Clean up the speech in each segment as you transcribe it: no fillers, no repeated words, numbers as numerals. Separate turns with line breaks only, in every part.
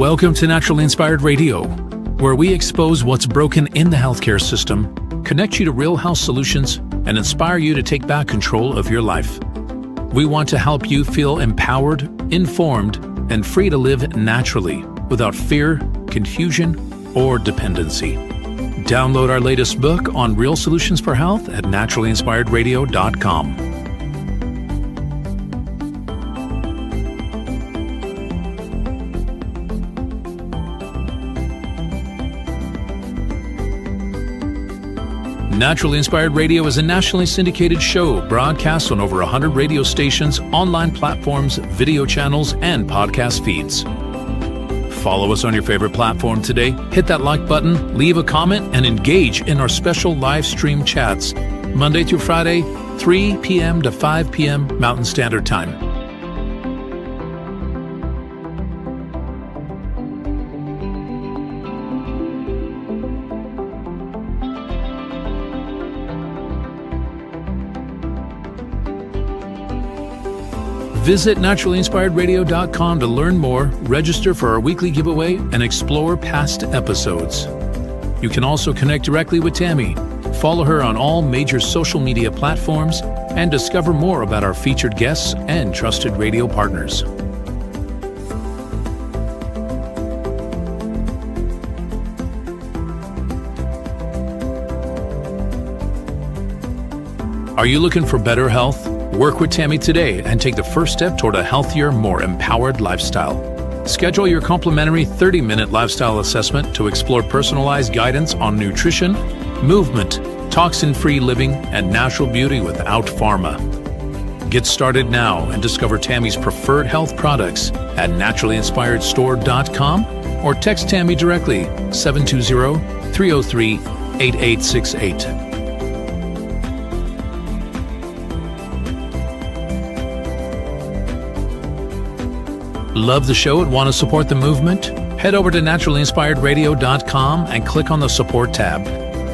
Welcome to Naturally Inspired Radio, where we expose what's broken in the healthcare system, connect you to real health solutions, and inspire you to take back control of your life. We want to help you feel empowered, informed, and free to live naturally without fear, confusion, or dependency. Download our latest book on real solutions for health at naturallyinspiredradio.com. Naturally Inspired Radio is a nationally syndicated show broadcast on over 100 radio stations, online platforms, video channels, and podcast feeds. Follow us on your favorite platform today, hit that like button, leave a comment, and engage in our special live stream chats, Monday through Friday, 3 p.m. to 5 p.m. Mountain Standard Time. Visit naturallyinspiredradio.com to learn more, register for our weekly giveaway, and explore past episodes. You can also connect directly with Tammy, follow her on all major social media platforms, and discover more about our featured guests and trusted radio partners. Are you looking for better health? Work with Tammy today and take the first step toward a healthier, more empowered lifestyle. Schedule your complimentary 30-minute lifestyle assessment to explore personalized guidance on nutrition, movement, toxin-free living, and natural beauty without pharma. Get started now and discover Tammy's preferred health products at naturallyinspiredstore.com or text Tammy directly 720-303-8868. Love the show and want to support the movement? Head over to naturallyinspiredradio.com and click on the support tab.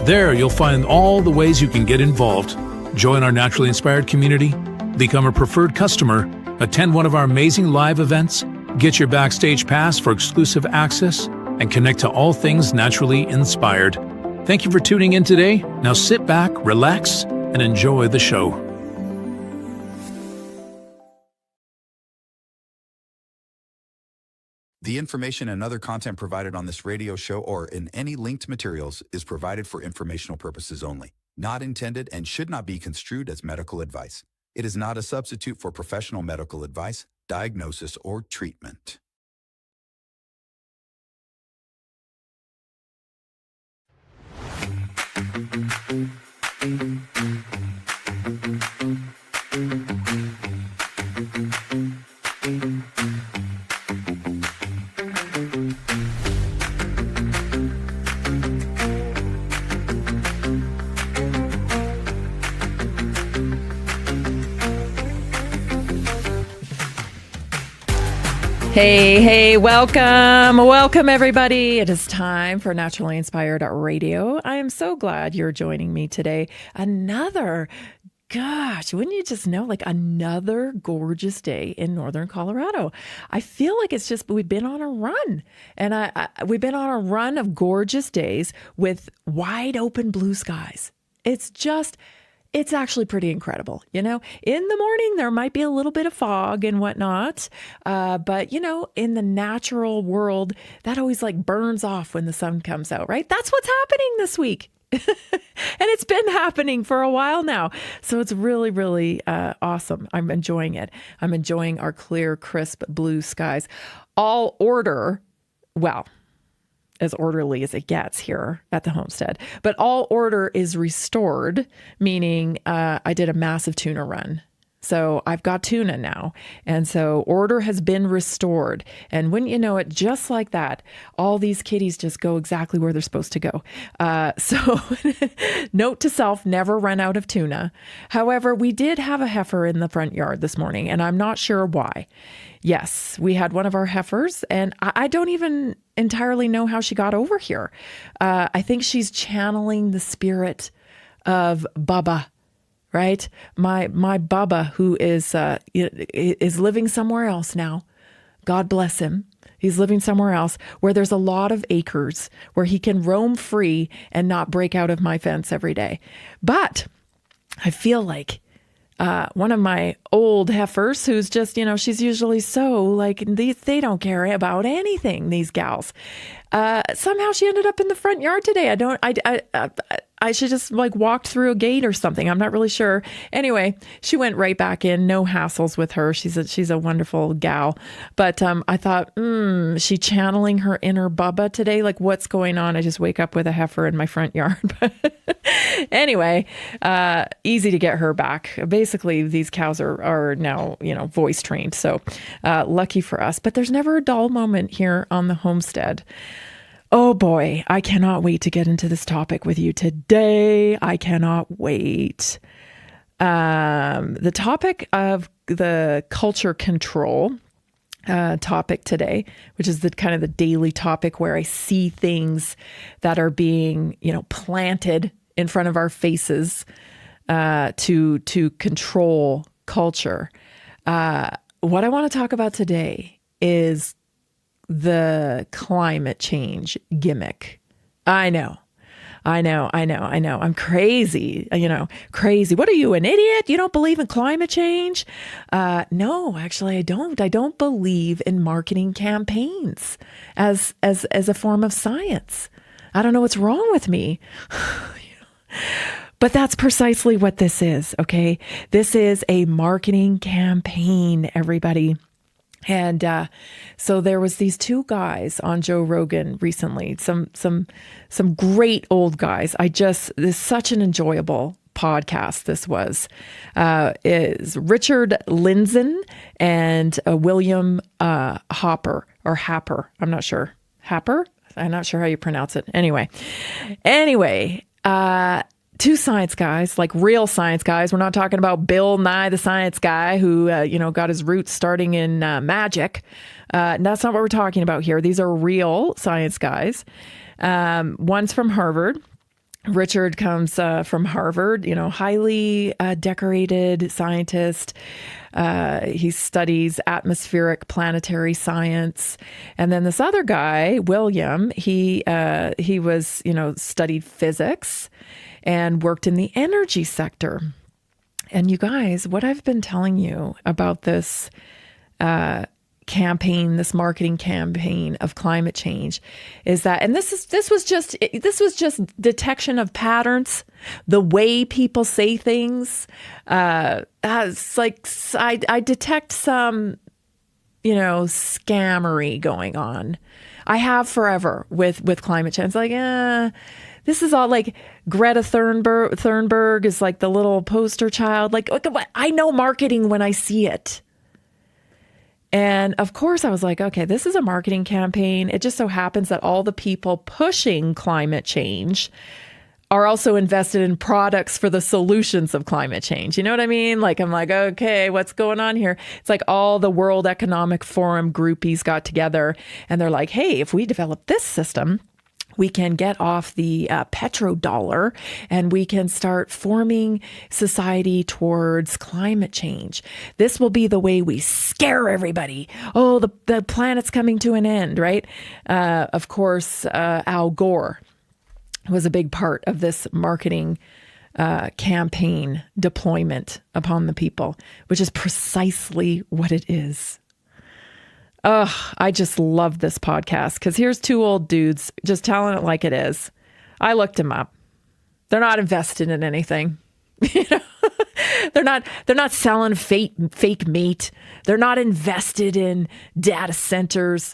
There you'll find all the ways you can get involved. Join our Naturally Inspired community, become a preferred customer, attend one of our amazing live events, get your backstage pass for exclusive access, and connect to all things naturally inspired. Thank you for tuning in today. Now sit back, relax, and enjoy the show.
The information and other content provided on this radio show or in any linked materials is provided for informational purposes only, not intended and should not be construed as medical advice. It is not a substitute for professional medical advice, diagnosis, or treatment.
Hey, welcome everybody. It is time for Naturally Inspired Radio. I am so glad you're joining me today. Wouldn't you just know, like another gorgeous day in Northern Colorado. I feel like it's just, we've been on a run and we've been on a run of gorgeous days with wide open blue skies. It's actually pretty incredible. You know, in the morning, there might be a little bit of fog and whatnot. But, you know, in the natural world, that always like burns off when the sun comes out, right? That's what's happening this week. And it's been happening for a while now. So it's really, really awesome. I'm enjoying it. I'm enjoying our clear, crisp blue skies. All order, well, as orderly as it gets here at the homestead. But all order is restored, meaning I did a massive tuna run. So I've got tuna now. And so order has been restored. And wouldn't you know it, just like that, all these kitties just go exactly where they're supposed to go. So note to self, never run out of tuna. However, we did have a heifer in the front yard this morning, and I'm not sure why. Yes, we had one of our heifers, and I don't even entirely know how she got over here. I think she's channeling the spirit of Bubba, right? My Bubba, who is living somewhere else now. God bless him. He's living somewhere else where there's a lot of acres where he can roam free and not break out of my fence every day. But I feel like one of my old heifers who's just, she's usually so like, they don't care about anything, these gals. Somehow she ended up in the front yard today. I should just like walked through a gate or something. I'm not really sure. Anyway, she went right back in. No hassles with her. She's a wonderful gal. But I thought, she channeling her inner Bubba today. Like, what's going on? I just wake up with a heifer in my front yard. Anyway, easy to get her back. Basically, these cows are now, voice trained. So lucky for us. But there's never a dull moment here on the homestead. Oh boy, I cannot wait to get into this topic with you today. I cannot wait. The topic of the culture control topic today, which is the kind of the daily topic where I see things that are being, planted in front of our faces to control culture. What I want to talk about today is the climate change gimmick. I know. I'm crazy, crazy. What are you, an idiot? You don't believe in climate change? No, actually, I don't. I don't believe in marketing campaigns as a form of science. I don't know what's wrong with me. But that's precisely what this is, okay? This is a marketing campaign, everybody. And so there was these two guys on Joe Rogan recently, some great old guys. This is such an enjoyable podcast. This was is Richard Lindzen and William Happer. I'm not sure. Happer? I'm not sure how you pronounce it. Anyway, two science guys, like real science guys. We're not talking about Bill Nye, the science guy who, got his roots starting in magic. That's not what we're talking about here. These are real science guys. One's from Harvard. Richard comes from Harvard, highly decorated scientist. He studies atmospheric planetary science. And then this other guy, William, he was, studied physics and worked in the energy sector. And you guys, what I've been telling you about this campaign, this marketing campaign of climate change is that, and this was just detection of patterns, the way people say things. It's like I detect some, scammery going on. I have forever with climate change. It's like, this is all like Greta Thunberg is like the little poster child. Like, I know marketing when I see it. And of course I was like, okay, this is a marketing campaign. It just so happens that all the people pushing climate change are also invested in products for the solutions of climate change. You know what I mean? Like, I'm like, okay, what's going on here? It's like all the World Economic Forum groupies got together and they're like, hey, if we develop this system, we can get off the petrodollar and we can start forming society towards climate change. This will be the way we scare everybody. Oh, the planet's coming to an end, right? Of course, Al Gore was a big part of this marketing campaign deployment upon the people, which is precisely what it is. I just love this podcast because here's two old dudes just telling it like it is. I looked them up. They're not invested in anything. They're not selling fake meat. They're not invested in data centers.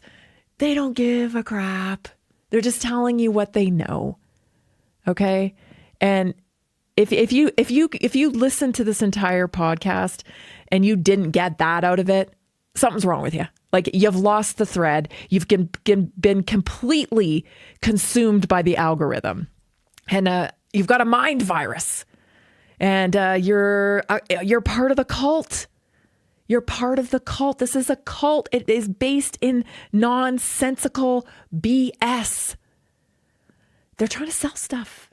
They don't give a crap. They're just telling you what they know. Okay? And if you listen to this entire podcast and you didn't get that out of it, something's wrong with you. Like, you've lost the thread. You've been completely consumed by the algorithm, and you've got a mind virus, and you're part of the cult. You're part of the cult. This is a cult. It is based in nonsensical BS. They're trying to sell stuff.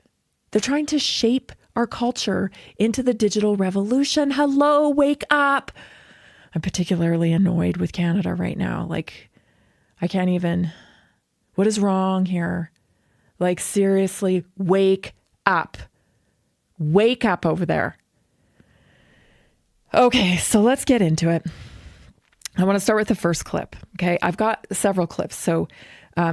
They're trying to shape our culture into the digital revolution. Hello, wake up. I'm particularly annoyed with Canada right now. Like, I can't even. What is wrong here? Like, seriously, wake up. Wake up over there. Okay, so let's get into it. I want to start with the first clip. Okay, I've got several clips, so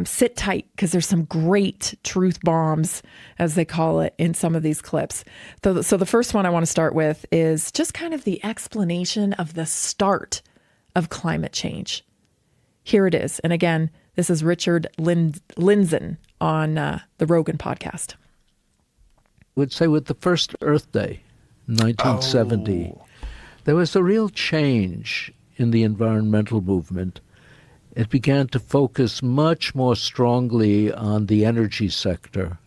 sit tight because there's some great truth bombs, as they call it, in some of these clips. So the first one I want to start with is just kind of the explanation of the start of climate change. Here it is. And again, this is Richard Lindzen on the Rogan podcast.
I would say with the first Earth Day, 1970, there was a real change in the environmental movement. It began to focus much more strongly on the energy sector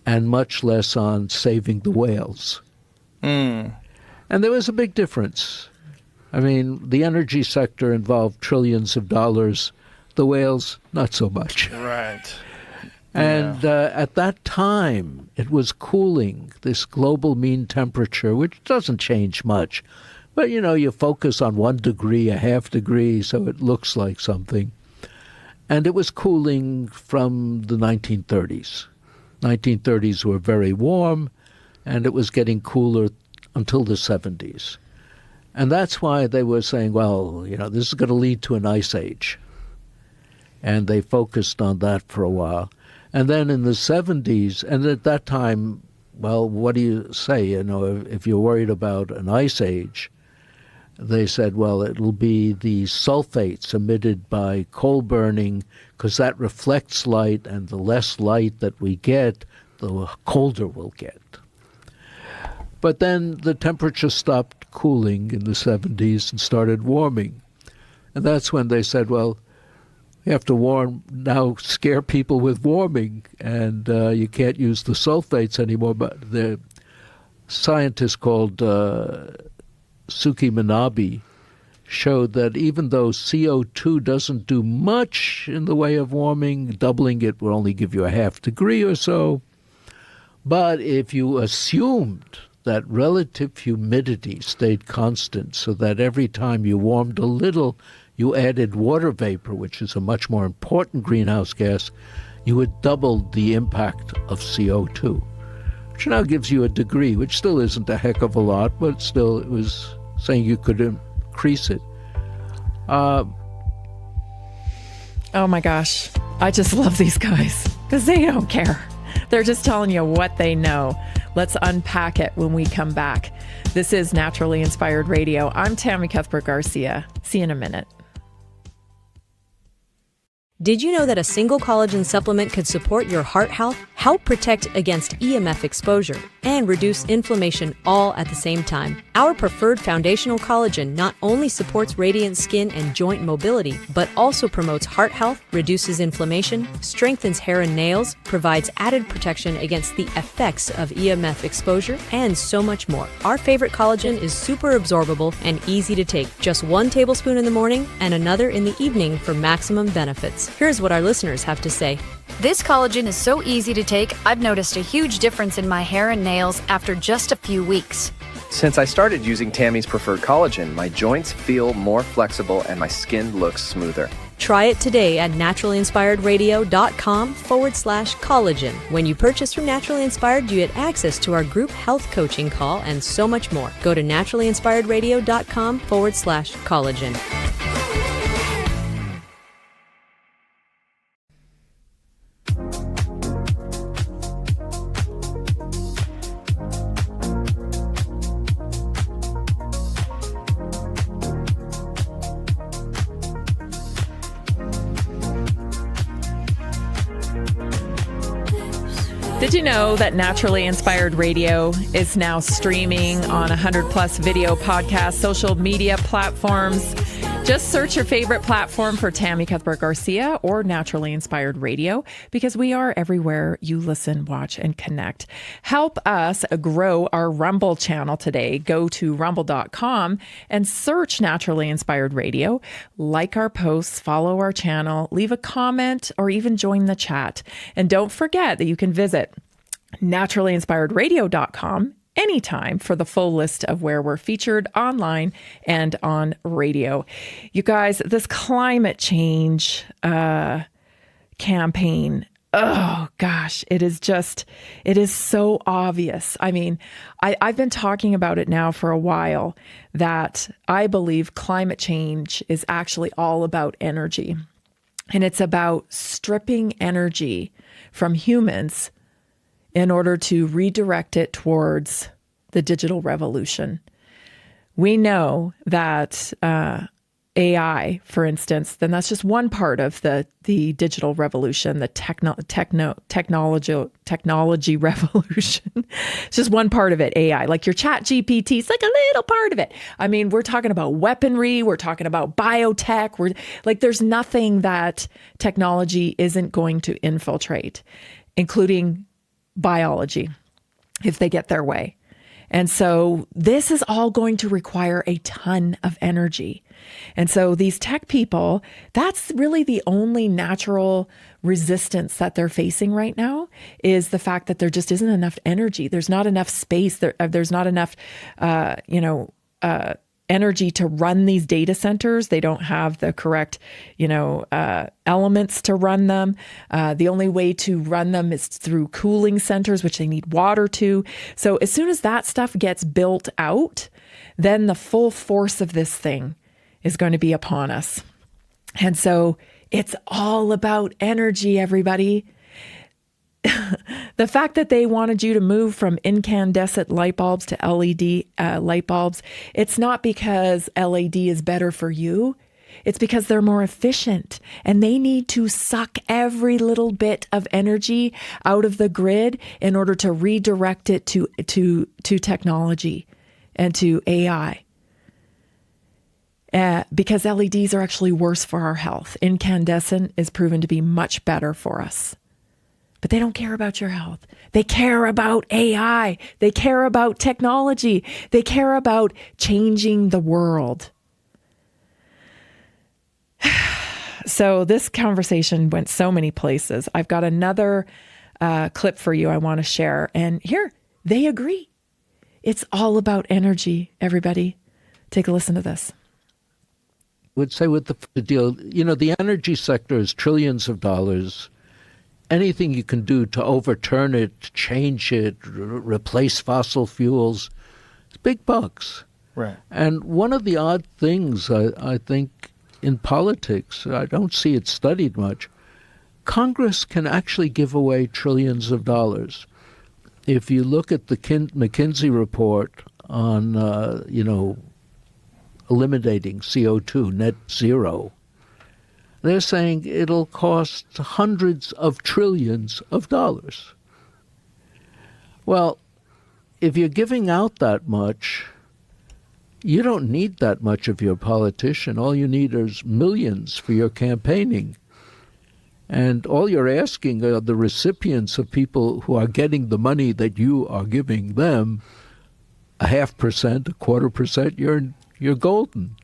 and much less on saving the whales. And there was a big difference. I mean, the energy sector involved trillions of dollars. The whales, not so much.
Right.
And at that time, it was cooling, this global mean temperature, which doesn't change much. But, you know, you focus on 1 degree, a half degree, so it looks like something. And it was cooling from the 1930s. 1930s were very warm, and it was getting cooler until the 70s. And that's why they were saying, well, you know, this is going to lead to an ice age. And they focused on that for a while. And then in the 70s, and at that time, well, what do you say? You know, if you're worried about an ice age, they said, well, it'll be the sulfates emitted by coal burning, because that reflects light, and the less light that we get, the colder we'll get. But then the temperature stopped cooling in the 70s and started warming. And that's when they said, well, you have to scare people with warming, and you can't use the sulfates anymore. But the scientist called Suki Manabe showed that even though CO2 doesn't do much in the way of warming, doubling it will only give you a half degree or so. But if you assumed that relative humidity stayed constant, so that every time you warmed a little, you added water vapor, which is a much more important greenhouse gas, you would double the impact of CO2, which now gives you a degree, which still isn't a heck of a lot, but still it was saying you could increase it.
Oh my gosh. I just love these guys because they don't care. They're just telling you what they know. Let's unpack it when we come back. This is Naturally Inspired Radio. I'm Tammy Cuthbert-Garcia. See you in a minute.
Did you know that a single collagen supplement could support your heart health, help protect against EMF exposure, and reduce inflammation all at the same time? Our preferred foundational collagen not only supports radiant skin and joint mobility, but also promotes heart health, reduces inflammation, strengthens hair and nails, provides added protection against the effects of EMF exposure, and so much more. Our favorite collagen is super absorbable and easy to take. Just 1 tablespoon in the morning and another in the evening for maximum benefits. Here's what our listeners have to say.
This collagen is so easy to take, I've noticed a huge difference in my hair and nails after just a few weeks.
Since I started using Tammy's preferred collagen, my joints feel more flexible and my skin looks smoother.
Try it today at naturalinspiredradio.com/collagen. When you purchase from Naturally Inspired, you get access to our group health coaching call and so much more. Go to naturalinspiredradio.com/collagen.
Did you know that Naturally Inspired Radio is now streaming on 100+ video podcasts, social media platforms? Just search your favorite platform for Tammy Cuthbert-Garcia or Naturally Inspired Radio, because we are everywhere you listen, watch, and connect. Help us grow our Rumble channel today. Go to rumble.com and search Naturally Inspired Radio. Like our posts, follow our channel, leave a comment, or even join the chat. And don't forget that you can visit naturallyinspiredradio.com anytime for the full list of where we're featured online and on radio. You guys, this climate change campaign, oh gosh, it is so obvious. I mean, I've been talking about it now for a while that I believe climate change is actually all about energy. And it's about stripping energy from humans in order to redirect it towards the digital revolution. We know that AI, for instance, then that's just one part of the digital revolution, the technology revolution. It's just one part of it, AI. Like your chat GPT, it's like a little part of it. I mean, we're talking about weaponry, we're talking about biotech, we're like, there's nothing that technology isn't going to infiltrate, including biology, if they get their way. And so this is all going to require a ton of energy. And so these tech people, that's really the only natural resistance that they're facing right now, is the fact that there just isn't enough energy. There's not enough space. There's not enough, energy to run these data centers. They don't have the correct, elements to run them. The only way to run them is through cooling centers, which they need water to. So as soon as that stuff gets built out, then the full force of this thing is going to be upon us. And so it's all about energy, everybody. The fact that they wanted you to move from incandescent light bulbs to LED light bulbs, it's not because LED is better for you. It's because they're more efficient, and they need to suck every little bit of energy out of the grid in order to redirect it to technology and to AI. Because LEDs are actually worse for our health. Incandescent is proven to be much better for us. But they don't care about your health. They care about AI. They care about technology. They care about changing the world. So this conversation went so many places. I've got another clip for you I want to share. And here, they agree. It's all about energy, everybody. Take a listen to this.
I would say with the deal, the energy sector is trillions of dollars. Anything you can do to overturn it, change it, replace fossil fuels, it's big bucks.
Right.
And one of the odd things, I think, in politics, I don't see it studied much, Congress can actually give away trillions of dollars. If you look at the McKinsey report on, eliminating CO2, net zero, they're saying it'll cost hundreds of trillions of dollars. Well, if you're giving out that much, you don't need that much of your politician. All you need is millions for your campaigning. And all you're asking are the recipients of people who are getting the money that you are giving them, 0.5%, 0.25%, you're golden.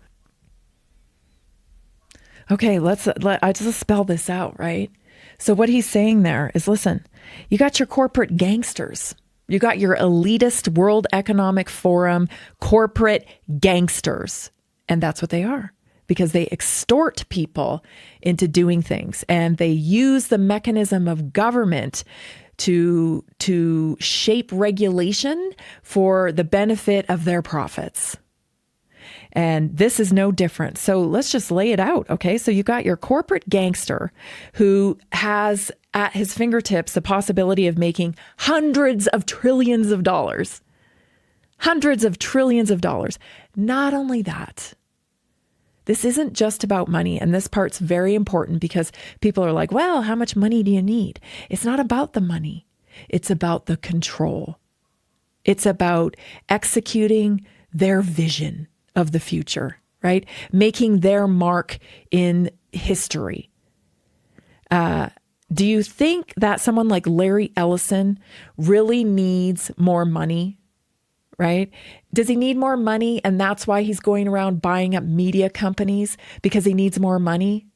Okay, I just spell this out, right? So what he's saying there is, listen, you got your corporate gangsters. You got your elitist World Economic Forum corporate gangsters. And that's what they are, because they extort people into doing things, and they use the mechanism of government to shape regulation for the benefit of their profits. And this is no different. So let's just lay it out, okay? So you got your corporate gangster who has at his fingertips the possibility of making hundreds of trillions of dollars. Hundreds of trillions of dollars. Not only that, this isn't just about money. And this part's very important, because people are like, well, how much money do you need? It's not about the money. It's about the control. It's about executing their vision of the future, right? Making their mark in history. Do you think that someone like Larry Ellison really needs more money, right? Does he need more money, and that's why he's going around buying up media companies, because he needs more money?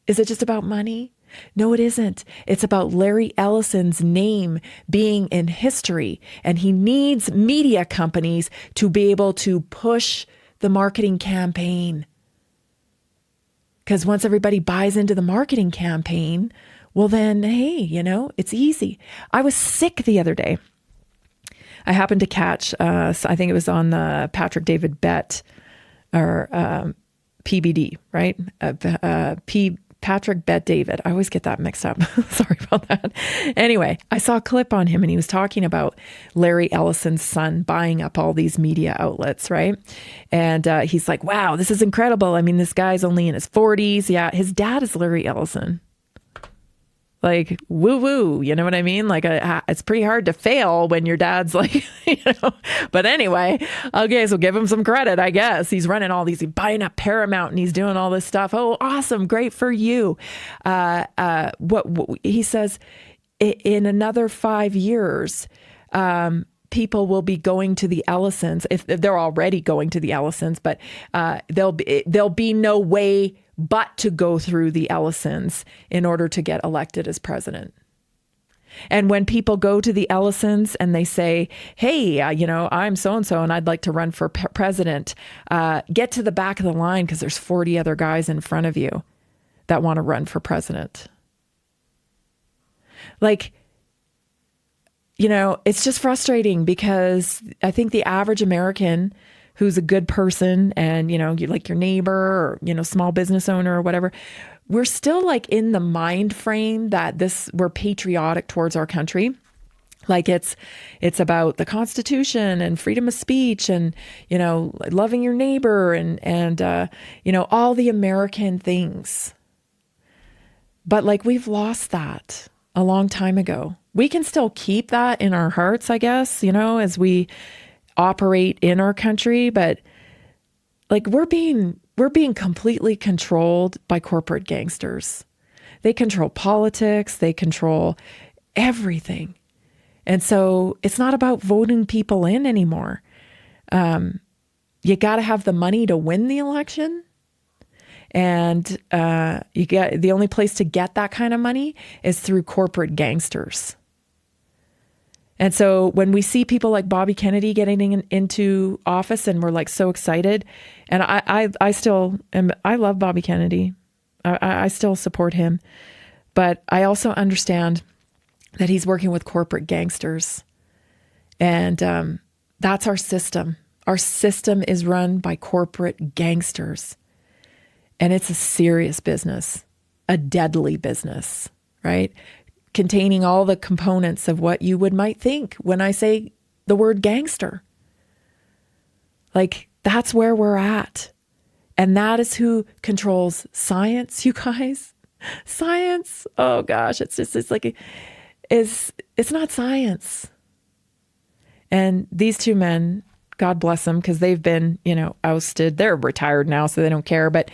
Is it just about money? No, it isn't. It's about Larry Ellison's name being in history, and he needs media companies to be able to push the marketing campaign. Because once everybody buys into the marketing campaign, well then, hey, it's easy. I was sick the other day. I happened to catch, I think it was on the Patrick David Bet, or PBD, right? Patrick Bet David. I always get that mixed up. Sorry about that. Anyway, I saw a clip on him and he was talking about Larry Ellison's son buying up all these media outlets, right? And he's like, wow, this is incredible. I mean, this guy's only in his 40s. Yeah, his dad is Larry Ellison. Like, woo-woo, you know what I mean? Like, it's pretty hard to fail when your dad's like, But anyway, okay, so give him some credit, I guess. He's running all these, he's buying up Paramount and he's doing all this stuff. Oh, awesome, great for you. What he says, in another 5 years, people will be going to the Ellisons, if they're already going to the Ellisons, but there'll be no way but to go through the Ellisons in order to get elected as president. And when people go to the Ellisons and they say, hey, I'm so-and-so and I'd like to run for president, get to the back of the line because there's 40 other guys in front of you that want to run for president. Like, it's just frustrating because I think the average American who's a good person and, you like your neighbor or, small business owner or whatever, we're still like in the mind frame that we're patriotic towards our country. Like it's about the Constitution and freedom of speech and, loving your neighbor and all the American things. But like we've lost that a long time ago. We can still keep that in our hearts, I guess, as we operate in our country, but like we're being completely controlled by corporate gangsters. They control politics, they control everything. And so it's not about voting people in anymore. You got to have the money to win the election. And the only place to get that kind of money is through corporate gangsters. And so when we see people like Bobby Kennedy getting into office and we're like so excited, and I still am, I love Bobby Kennedy. I still support him, but I also understand that he's working with corporate gangsters. And that's our system. Our system is run by corporate gangsters. And it's a serious business, a deadly business, right? Containing all the components of what you might think when I say the word gangster. Like, that's where we're at. And that is who controls science, you guys. Science, oh gosh, it's not science. And these two men, God bless them, because they've been, ousted. They're retired now, so they don't care. But,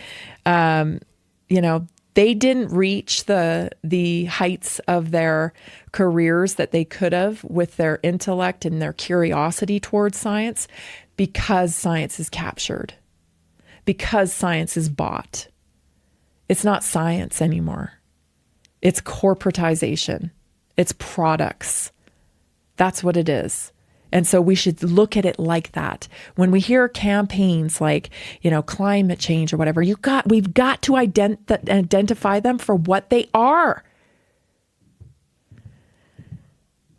they didn't reach the heights of their careers that they could have with their intellect and their curiosity towards science because science is captured, because science is bought. It's not science anymore. It's corporatization. It's products. That's what it is. And so we should look at it like that. When we hear campaigns like, climate change or whatever, we've got to identify them for what they are.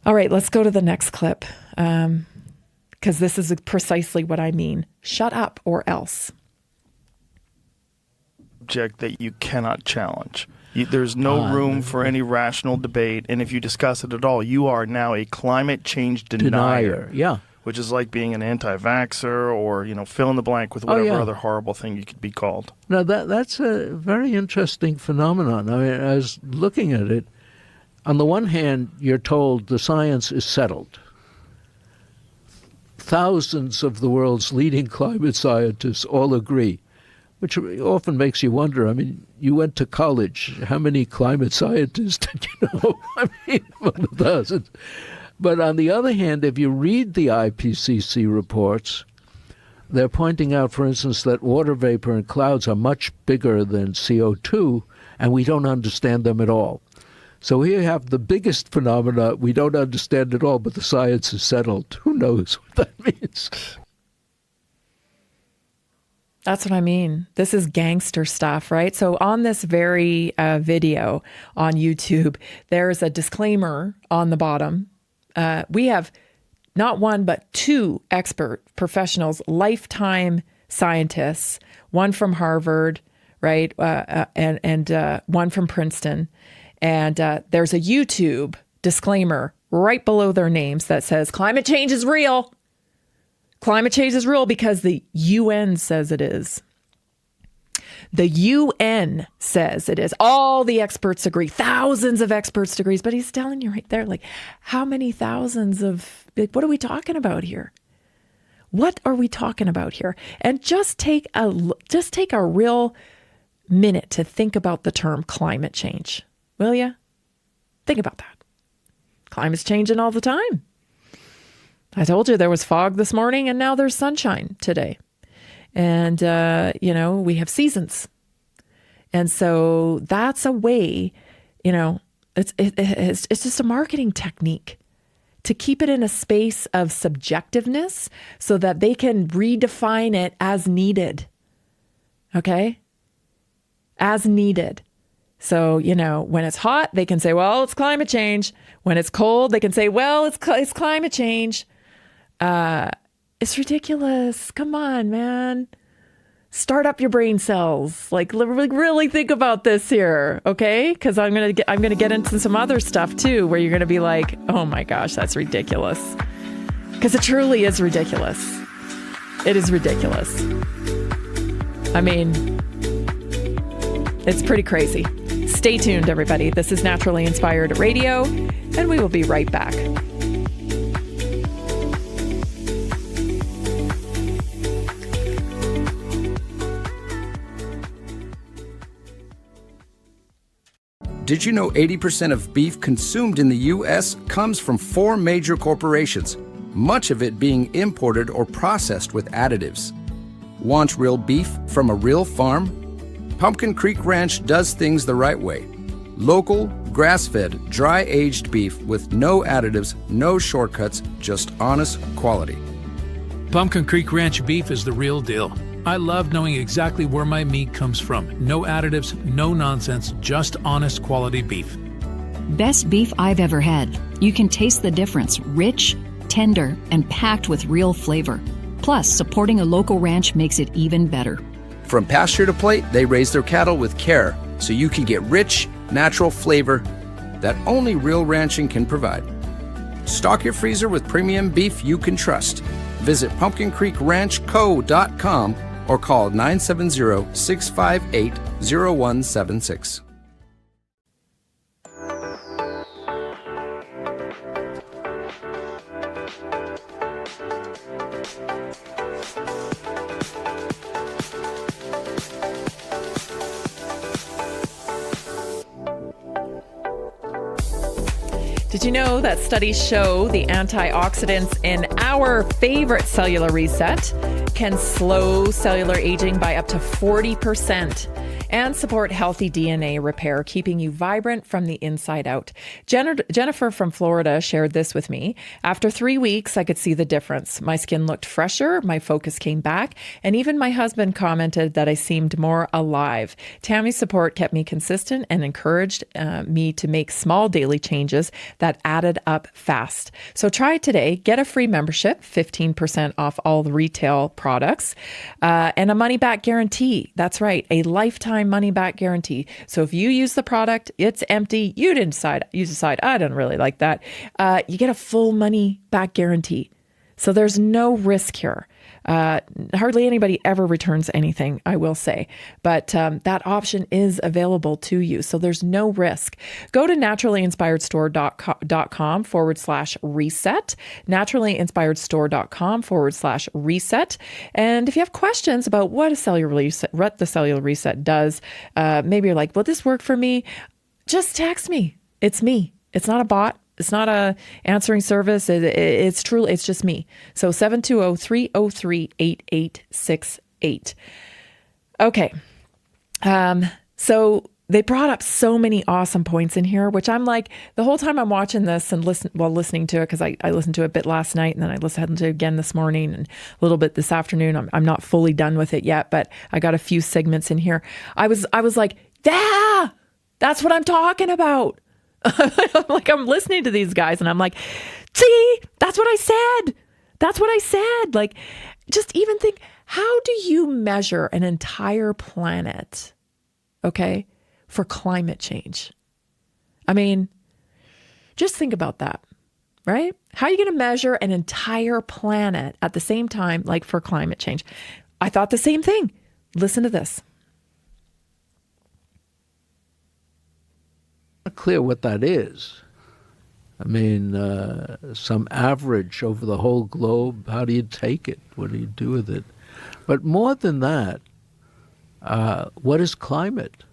All right, let's go to the next clip, because this is precisely what I mean. Shut up or else.
Subject that you cannot challenge. There's no room for any rational debate, and if you discuss it at all, you are now a climate change denier.
Yeah.
Which is like being an anti-vaxxer or, fill in the blank with whatever other horrible thing you could be called.
Now, that's a very interesting phenomenon. I mean, I was looking at it. On the one hand, you're told the science is settled. Thousands of the world's leading climate scientists all agree, which often makes you wonder. I mean, you went to college. How many climate scientists did you know? I mean, thousands. But on the other hand, if you read the IPCC reports, they're pointing out, for instance, that water vapor and clouds are much bigger than CO2, and we don't understand them at all. So here you have the biggest phenomena we don't understand at all, but the science is settled. Who knows what that means?
That's what I mean. This is gangster stuff, right? So on this very video on YouTube, there's a disclaimer on the bottom. We have not one, but two expert professionals, lifetime scientists, one from Harvard, right? And one from Princeton. And there's a YouTube disclaimer right below their names that says, climate change is real. Climate change is real because the UN says it is. The UN says it is. All the experts agree. Thousands of experts agree. But he's telling you right there, like, how many thousands of, like, what are we talking about here? What are we talking about here? And just take a real minute to think about the term climate change. Will you? Think about that. Climate's changing all the time. I told you there was fog this morning and now there's sunshine today. And, we have seasons. And so that's a way, it's just a marketing technique to keep it in a space of subjectiveness so that they can redefine it as needed. Okay? As needed. So, when it's hot, they can say, well, it's climate change. When it's cold, they can say, well, it's climate change. It's ridiculous. Come on, man. Start up your brain cells. Like, really think about this here, okay? Because I'm gonna get into some other stuff too, where you're gonna be like, oh my gosh, that's ridiculous. Because it truly is ridiculous. It is ridiculous. I mean, it's pretty crazy. Stay tuned, everybody. This is Naturally Inspired Radio, and we will be right back.
Did you know 80% of beef consumed in the U.S. comes from 4 major corporations, much of it being imported or processed with additives? Want real beef from a real farm? Pumpkin Creek Ranch does things the right way. Local, grass-fed, dry-aged beef with no additives, no shortcuts, just honest quality.
Pumpkin Creek Ranch beef is the real deal. I love knowing exactly where my meat comes from. No additives, no nonsense, just honest quality beef.
Best beef I've ever had. You can taste the difference. Rich, tender, and packed with real flavor. Plus, supporting a local ranch makes it even better.
From pasture to plate, they raise their cattle with care, so you can get rich, natural flavor that only real ranching can provide. Stock your freezer with premium beef you can trust. Visit pumpkincreekranchco.com or call 970-658-0176.
Did you know that studies show the antioxidants in our favorite cellular reset can slow cellular aging by up to 40% and support healthy DNA repair, keeping you vibrant from the inside out? Jennifer from Florida shared this with me. After 3 weeks, I could see the difference. My skin looked fresher, my focus came back, and even my husband commented that I seemed more alive. Tammy's support kept me consistent and encouraged me to make small daily changes that added up fast. So try it today. Get a free membership, 15% off all the retail products, and a money-back guarantee. That's right, a lifetime money-back guarantee. So if you use the product, it's empty, you decide, I don't really like that, you get a full money-back guarantee. So there's no risk here. Hardly anybody ever returns anything, I will say. But that option is available to you. So there's no risk. Go to naturallyinspiredstore.com/reset. naturallyinspiredstore.com/reset. And if you have questions about what the cellular reset does, maybe you're like, will this work for me? Just text me. It's me. It's not a bot. It's not a answering service. It's truly, it's just me. So 720-303-8868. Okay. So they brought up so many awesome points in here, which I'm like, the whole time I'm watching this and listening to it, because I listened to it a bit last night and then I listened to it again this morning and a little bit this afternoon. I'm not fully done with it yet, but I got a few segments in here. I was like, yeah, that's what I'm talking about. I'm listening to these guys and I'm like, see, that's what I said. That's what I said. Like, just even think, how do you measure an entire planet, okay, for climate change? I mean, just think about that, right? How are you going to measure an entire planet at the same time, like for climate change? I thought the same thing. Listen to this.
Not clear what that is. I mean, some average over the whole globe. How do you take it? What do you do with it? But more than that, what is climate?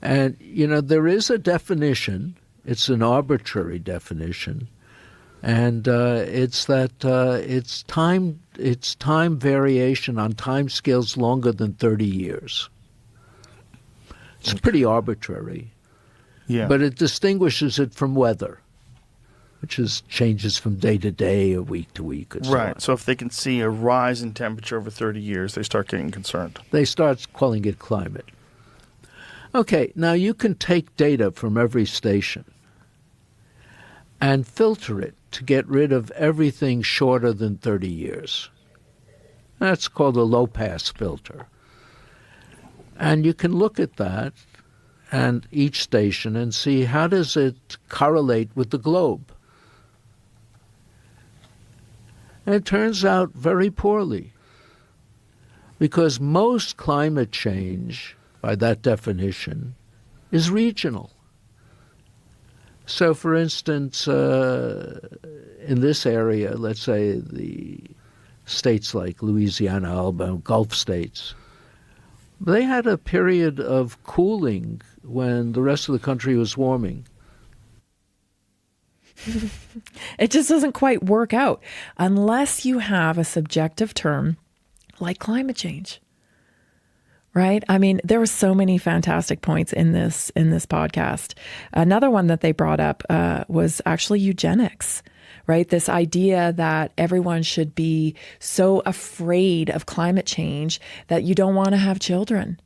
And, there is a definition. It's an arbitrary definition. And it's that it's time variation on time scales longer than 30 years. It's pretty arbitrary.
Yeah.
But it distinguishes it from weather, which changes from day to day or week to week. And so
right.
on.
So if they can see a rise in temperature over 30 years, they start getting concerned.
They start calling it climate. Okay, now you can take data from every station and filter it to get rid of everything shorter than 30 years. That's called a low-pass filter. And you can look at that and each station and see how does it correlate with the globe. And it turns out very poorly, because most climate change, by that definition, is regional. So, for instance, in this area, let's say the states like Louisiana, Alabama, Gulf states, they had a period of cooling when the rest of the country was warming.
It just doesn't quite work out unless you have a subjective term like climate change, right? I mean, there were so many fantastic points in this podcast. Another one that they brought up was actually eugenics, right? This idea that everyone should be so afraid of climate change that you don't want to have children.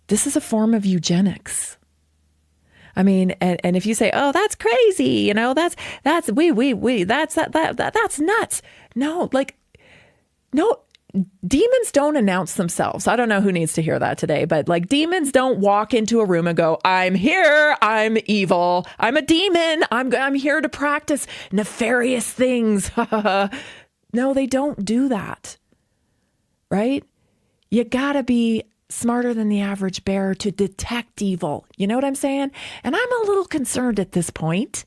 This is a form of eugenics. I mean, and if you say, "Oh, that's crazy," that's nuts. No, no, demons don't announce themselves. I don't know who needs to hear that today, but demons don't walk into a room and go, "I'm here. I'm evil. I'm a demon. I'm here to practice nefarious things." No, they don't do that. Right? You gotta be smarter than the average bear to detect evil. You know what I'm saying? And I'm a little concerned at this point,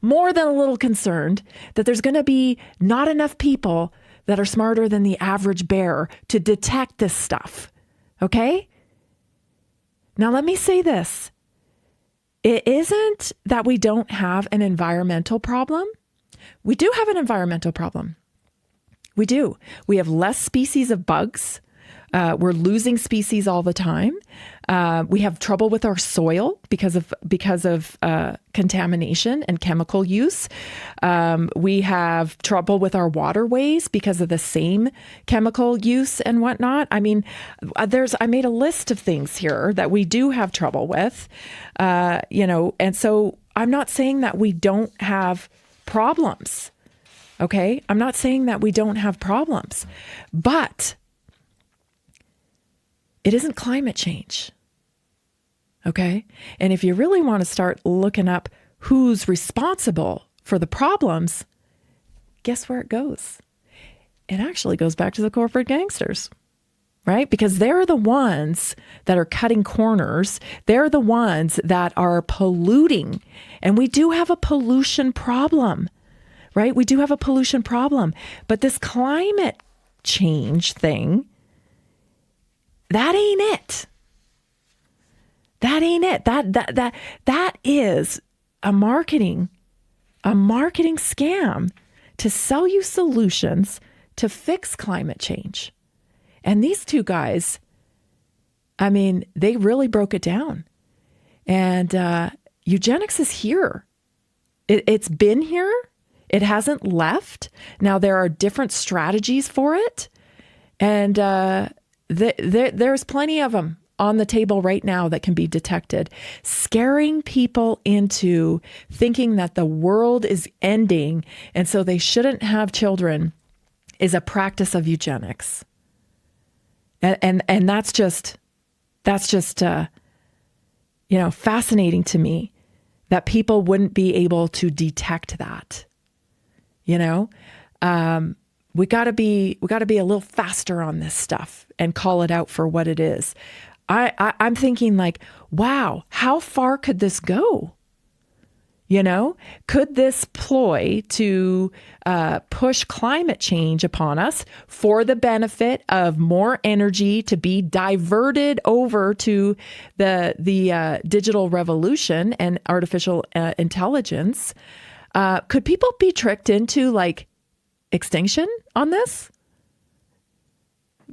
more than a little concerned, that there's going to be not enough people that are smarter than the average bear to detect this stuff. Okay? Now, let me say this. It isn't that we don't have an environmental problem. We do have an environmental problem. We do. We have less species of bugs. We're losing species all the time. We have trouble with our soil because of contamination and chemical use. We have trouble with our waterways because of the same chemical use and whatnot. I mean, I made a list of things here that we do have trouble with, and so I'm not saying that we don't have problems. Okay. I'm not saying that we don't have problems, but it isn't climate change. Okay? And if you really want to start looking up who's responsible for the problems, guess where it goes? It actually goes back to the corporate gangsters, right? Because they're the ones that are cutting corners. They're the ones that are polluting. And we do have a pollution problem, right? We do have a pollution problem. But this climate change thing, that ain't it. That ain't it. That is a marketing scam to sell you solutions to fix climate change. And these two guys, I mean, they really broke it down. And eugenics is here. It's been here. It hasn't left. Now, there are different strategies for it. And there's plenty of them on the table right now that can be detected. Scaring people into thinking that the world is ending and so they shouldn't have children is a practice of eugenics. And that's just fascinating to me that people wouldn't be able to detect that. We got to be a little faster on this stuff and call it out for what it is. I'm thinking like, wow, how far could this go? Could this ploy to push climate change upon us for the benefit of more energy to be diverted over to the digital revolution and artificial intelligence? Could people be tricked into like extinction on this?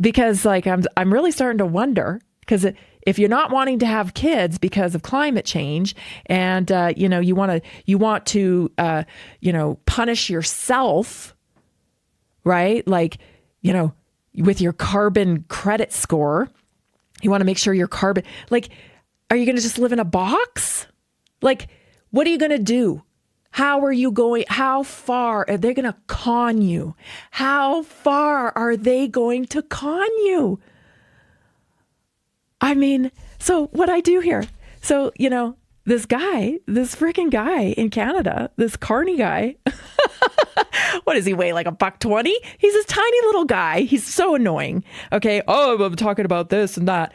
Because like I'm really starting to wonder, because if you're not wanting to have kids because of climate change, and you want to punish yourself, right? Like, with your carbon credit score, you want to make sure your carbon, like, are you going to just live in a box? Like, what are you going to do? How are you going? How far are they going to con you? How far are they going to con you? I mean, so what I do here, so, this freaking guy in Canada, this Carney guy, what does he weigh? Like $120? He's this tiny little guy. He's so annoying. Okay. Oh, I'm talking about this and that.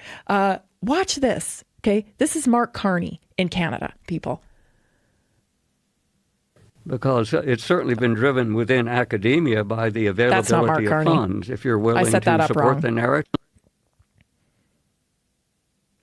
Watch this. Okay. This is Mark Carney in Canada, people.
Because it's certainly been driven within academia by the availability of funds. If you're willing to support the narrative.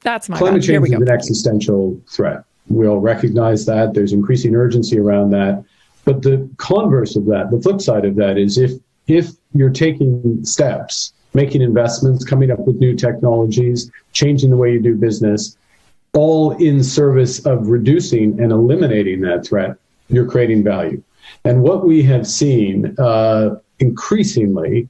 That's my
Climate
bad. Here
change
we
is
go.
an existential threat. We all recognize that. There's increasing urgency around that. But the converse of that, the flip side of that is if you're taking steps, making investments, coming up with new technologies, changing the way you do business, all in service of reducing and eliminating that threat, you're creating value. And what we have seen increasingly,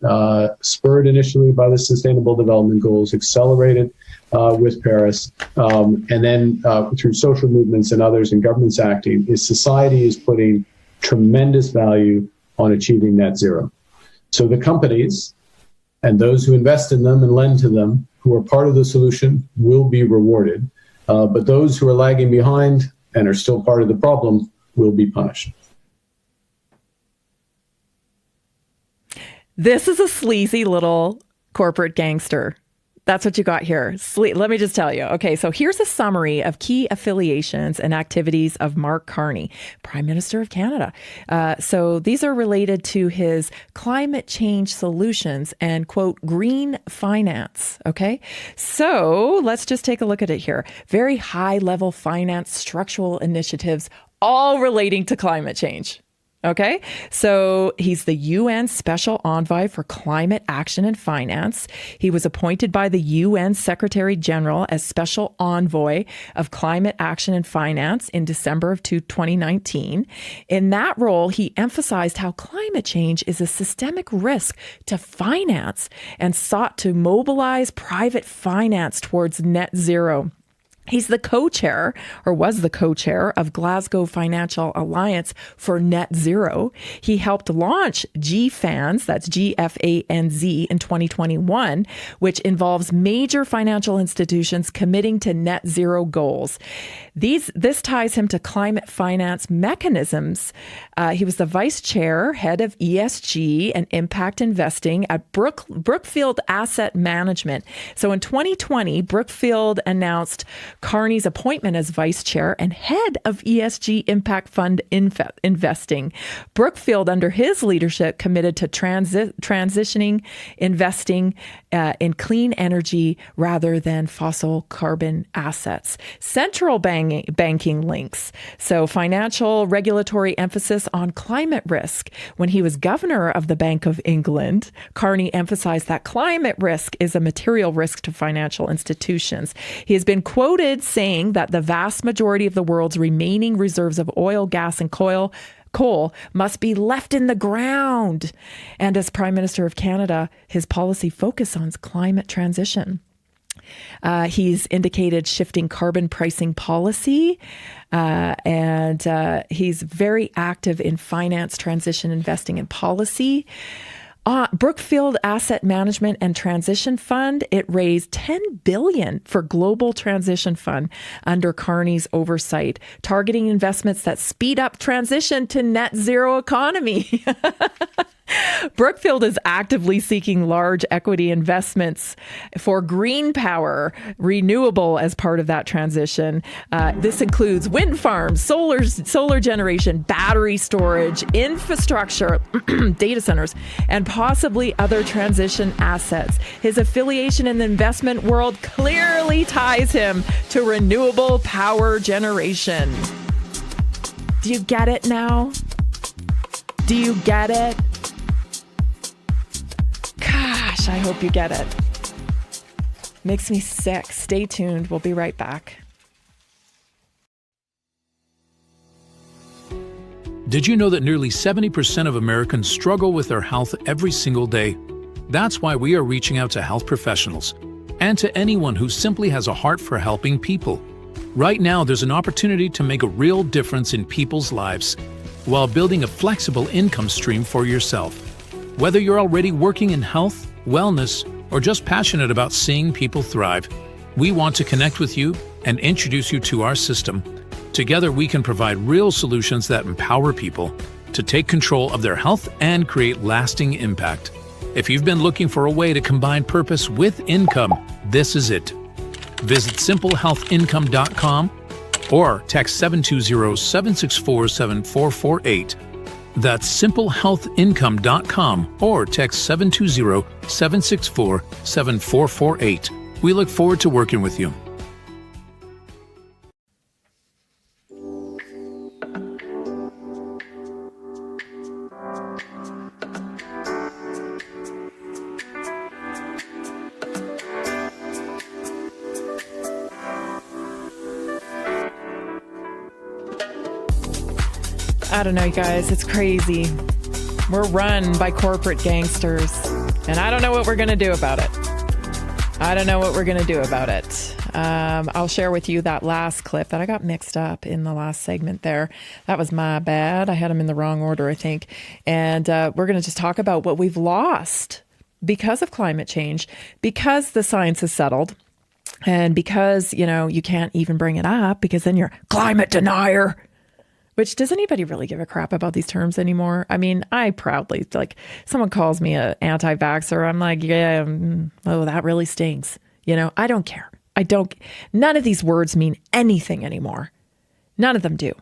spurred initially by the Sustainable Development Goals, accelerated with Paris, and then through social movements and others and governments acting, is society is putting tremendous value on achieving net zero. So the companies and those who invest in them and lend to them, who are part of the solution, will be rewarded. But those who are lagging behind and are still part of the problem will be punished.
This is a sleazy little corporate gangster. That's what you got here. Let me just tell you. Okay, so here's a summary of key affiliations and activities of Mark Carney, Prime Minister of Canada. So these are related to his climate change solutions and, quote, green finance. Okay, so let's just take a look at it here. Very high level finance structural initiatives, all relating to climate change. Okay, so he's the UN Special Envoy for Climate Action and Finance. He was appointed by the UN Secretary General as Special Envoy of Climate Action and Finance in December of 2019. In that role, he emphasized how climate change is a systemic risk to finance and sought to mobilize private finance towards net zero. He's the co-chair, or was the co-chair, of Glasgow Financial Alliance for Net Zero. He helped launch GFANZ, that's GFANZ, in 2021, which involves major financial institutions committing to net zero goals. This ties him to climate finance mechanisms. He was the vice chair, head of ESG and impact investing at Brookfield Asset Management. So in 2020, Brookfield announced, Carney's appointment as vice chair and head of ESG impact fund investing. Brookfield, under his leadership, committed to transitioning investing in clean energy rather than fossil carbon assets. Central banking links. So financial regulatory emphasis on climate risk. When he was governor of the Bank of England, Carney emphasized that climate risk is a material risk to financial institutions. He has been quoted saying that the vast majority of the world's remaining reserves of oil, gas, and coal must be left in the ground. And as Prime Minister of Canada, his policy focus on climate transition. He's indicated shifting carbon pricing policy, and he's very active in finance, transition, investing, and policy. Brookfield Asset Management and Transition Fund, it raised $10 billion for Global Transition Fund under Carney's oversight, targeting investments that speed up transition to net zero economy. Brookfield is actively seeking large equity investments for green power, renewable as part of that transition. This includes wind farms, solar generation, battery storage, infrastructure, data centers, and possibly other transition assets. His affiliation in the investment world clearly ties him to renewable power generation. Do you get it now? Do you get it? Gosh, I hope you get it. Makes me sick. Stay tuned. We'll be right back.
Did you know that nearly 70% of Americans struggle with their health every single day? That's why we are reaching out to health professionals and to anyone who simply has a heart for helping people. Right now, there's an opportunity to make a real difference in people's lives while building a flexible income stream for yourself. Whether you're already working in health, wellness, or just passionate about seeing people thrive, we want to connect with you and introduce you to our system. Together, we can provide real solutions that empower people to take control of their health and create lasting impact. If you've been looking for a way to combine purpose with income, this is it. Visit simplehealthincome.com or text 720-764-7448. That's simplehealthincome.com or text 720-764-7448. We look forward to working with you.
I don't know, you guys. It's crazy. We're run by corporate gangsters, and I don't know what we're going to do about it. I'll share with you that last clip that I got mixed up in the last segment there. That was my bad. I had them in the wrong order, I think. And we're going to just talk about what we've lost because of climate change, because the science is settled, and because, you can't even bring it up because then you're climate denier. Which, does anybody really give a crap about these terms anymore? I mean, I proudly, someone calls me an anti-vaxxer, I'm like, yeah, that really stings. I don't care. None of these words mean anything anymore. None of them do.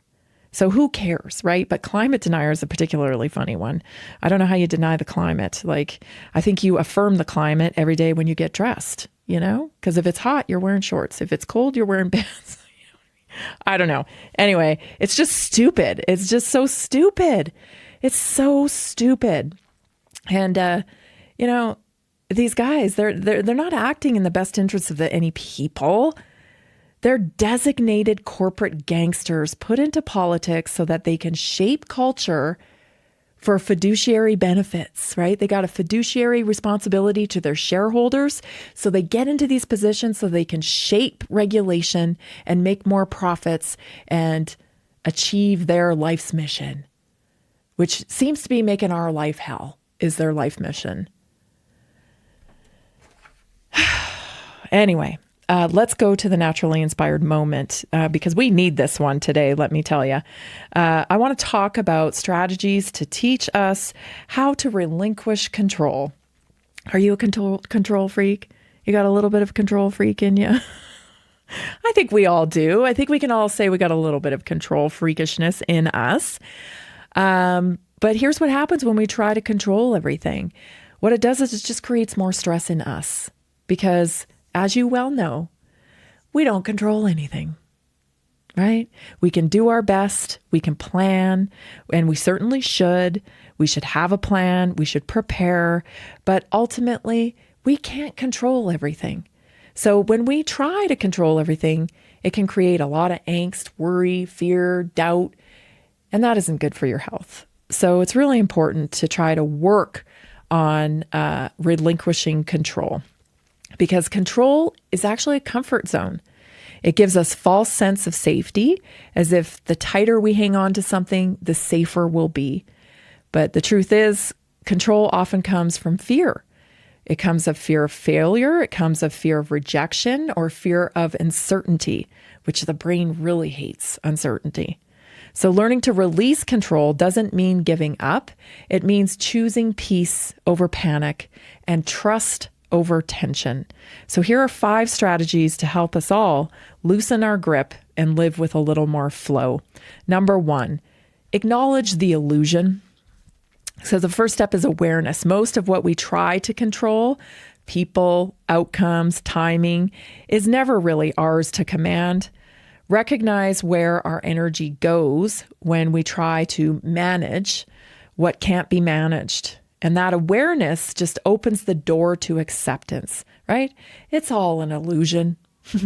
So who cares, right? But climate denier is a particularly funny one. I don't know how you deny the climate. I think you affirm the climate every day when you get dressed, Because if it's hot, you're wearing shorts. If it's cold, you're wearing pants. I don't know. Anyway, it's just stupid. It's just so stupid. It's so stupid. And, these guys, they're not acting in the best interests of any people. They're designated corporate gangsters put into politics so that they can shape culture for fiduciary benefits, right? They got a fiduciary responsibility to their shareholders. So they get into these positions so they can shape regulation and make more profits and achieve their life's mission, which seems to be making our life hell, is their life mission. Anyway. Let's go to the naturally inspired moment because we need this one today, let me tell you. I want to talk about strategies to teach us how to relinquish control. Are you a control freak? You got a little bit of control freak in you? I think we all do. I think we can all say we got a little bit of control freakishness in us. But here's what happens when we try to control everything. What it does is it just creates more stress in us because, as you well know, we don't control anything, right? We can do our best. We can plan, and we certainly should. We should have a plan. We should prepare. But ultimately, we can't control everything. So when we try to control everything, it can create a lot of angst, worry, fear, doubt, and that isn't good for your health. So it's really important to try to work on relinquishing control, because control is actually a comfort zone. It gives us false sense of safety, as if the tighter we hang on to something, the safer we'll be. But the truth is, control often comes from fear. It comes of fear of failure. It comes of fear of rejection or fear of uncertainty, which the brain really hates uncertainty. So learning to release control doesn't mean giving up. It means choosing peace over panic and trust over tension. So here are 5 strategies to help us all loosen our grip and live with a little more flow. Number 1, acknowledge the illusion. So the first step is awareness. Most of what we try to control, people, outcomes, timing, is never really ours to command. Recognize where our energy goes when we try to manage what can't be managed. And that awareness just opens the door to acceptance, right? It's all an illusion.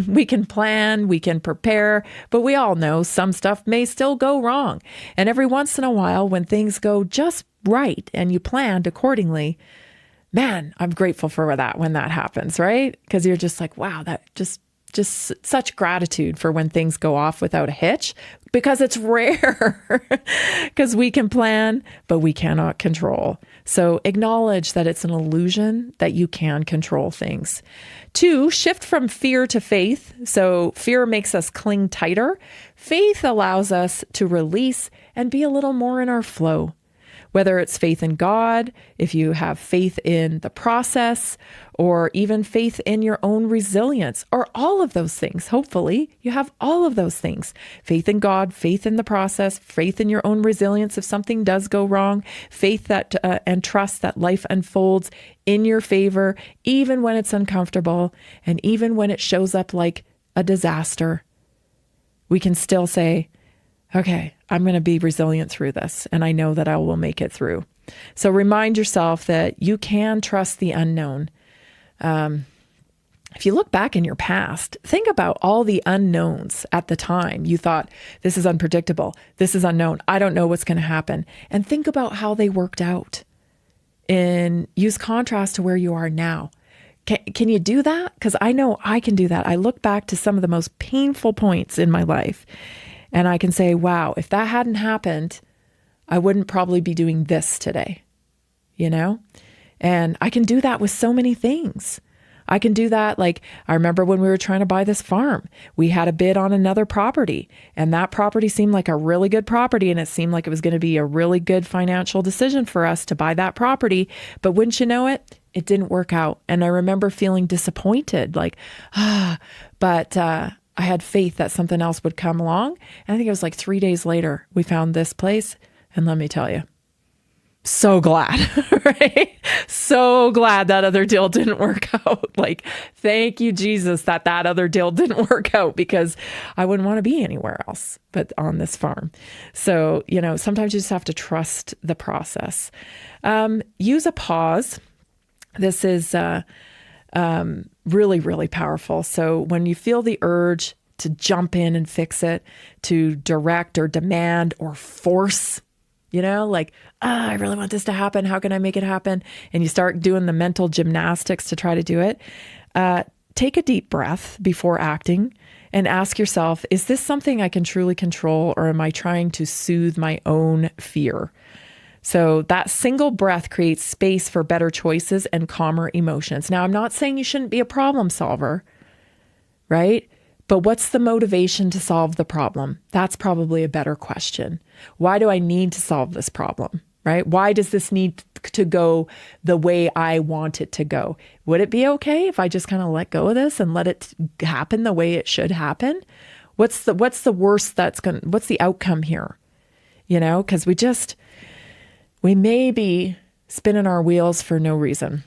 We can plan, we can prepare, but we all know some stuff may still go wrong. And every once in a while, when things go just right and you planned accordingly, man, I'm grateful for that when that happens, right? Because you're just like, wow, that just such gratitude for when things go off without a hitch, because it's rare, because we can plan, but we cannot control. So acknowledge that it's an illusion, that you can control things. 2, shift from fear to faith. So fear makes us cling tighter. Faith allows us to release and be a little more in our flow. Whether it's faith in God, if you have faith in the process, or even faith in your own resilience, or all of those things. Hopefully, you have all of those things. Faith in God, faith in the process, faith in your own resilience if something does go wrong, faith that and trust that life unfolds in your favor, even when it's uncomfortable, and even when it shows up like a disaster. We can still say, okay, I'm going to be resilient through this, and I know that I will make it through. So remind yourself that you can trust the unknown. If you look back in your past, think about all the unknowns at the time. You thought, this is unpredictable. This is unknown. I don't know what's going to happen. And think about how they worked out. And use contrast to where you are now. Can you do that? Because I know I can do that. I look back to some of the most painful points in my life, and I can say, wow, if that hadn't happened, I wouldn't probably be doing this today, you know? And I can do that with so many things. I can do that. Like, I remember when we were trying to buy this farm, we had a bid on another property, and that property seemed like a really good property, and it seemed like it was going to be a really good financial decision for us to buy that property. But wouldn't you know it, it didn't work out. And I remember feeling disappointed, like, but I had faith that something else would come along. And I think it was like 3 days later, we found this place. And let me tell you, so glad, right? So glad that other deal didn't work out. Like, thank you, Jesus, that other deal didn't work out, because I wouldn't want to be anywhere else but on this farm. So, you know, sometimes you just have to trust the process. Use a pause. This is really, really powerful. So when you feel the urge to jump in and fix it, to direct or demand or force, you know, like, I really want this to happen. How can I make it happen? And you start doing the mental gymnastics to try to do it. Take a deep breath before acting and ask yourself, is this something I can truly control, or am I trying to soothe my own fear? So that single breath creates space for better choices and calmer emotions. Now, I'm not saying you shouldn't be a problem solver, right? But what's the motivation to solve the problem? That's probably a better question. Why do I need to solve this problem? right? Why does this need to go the way I want it to go? Would it be okay if I just kind of let go of this and let it happen the way it should happen? What's the worst what's the outcome here? Because we may be spinning our wheels for no reason.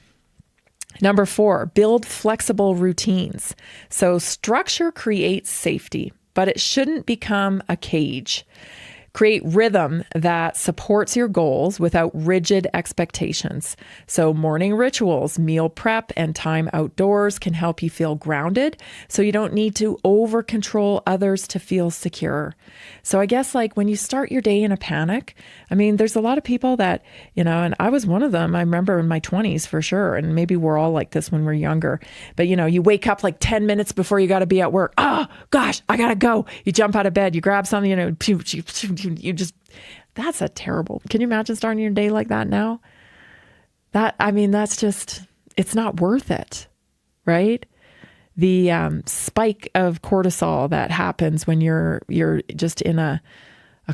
Number 4, build flexible routines. So structure creates safety, but it shouldn't become a cage. Create rhythm that supports your goals without rigid expectations. So morning rituals, meal prep, and time outdoors can help you feel grounded, so you don't need to over control others to feel secure. So I guess like when you start your day in a panic, I mean, there's a lot of people that, and I was one of them. I remember in my 20s for sure. And maybe we're all like this when we're younger, but you wake up like 10 minutes before you got to be at work. Oh gosh, I got to go. You jump out of bed, you grab something, you just, that's a terrible, can you imagine starting your day like that now? That's just, it's not worth it, right? The spike of cortisol that happens when you're just in a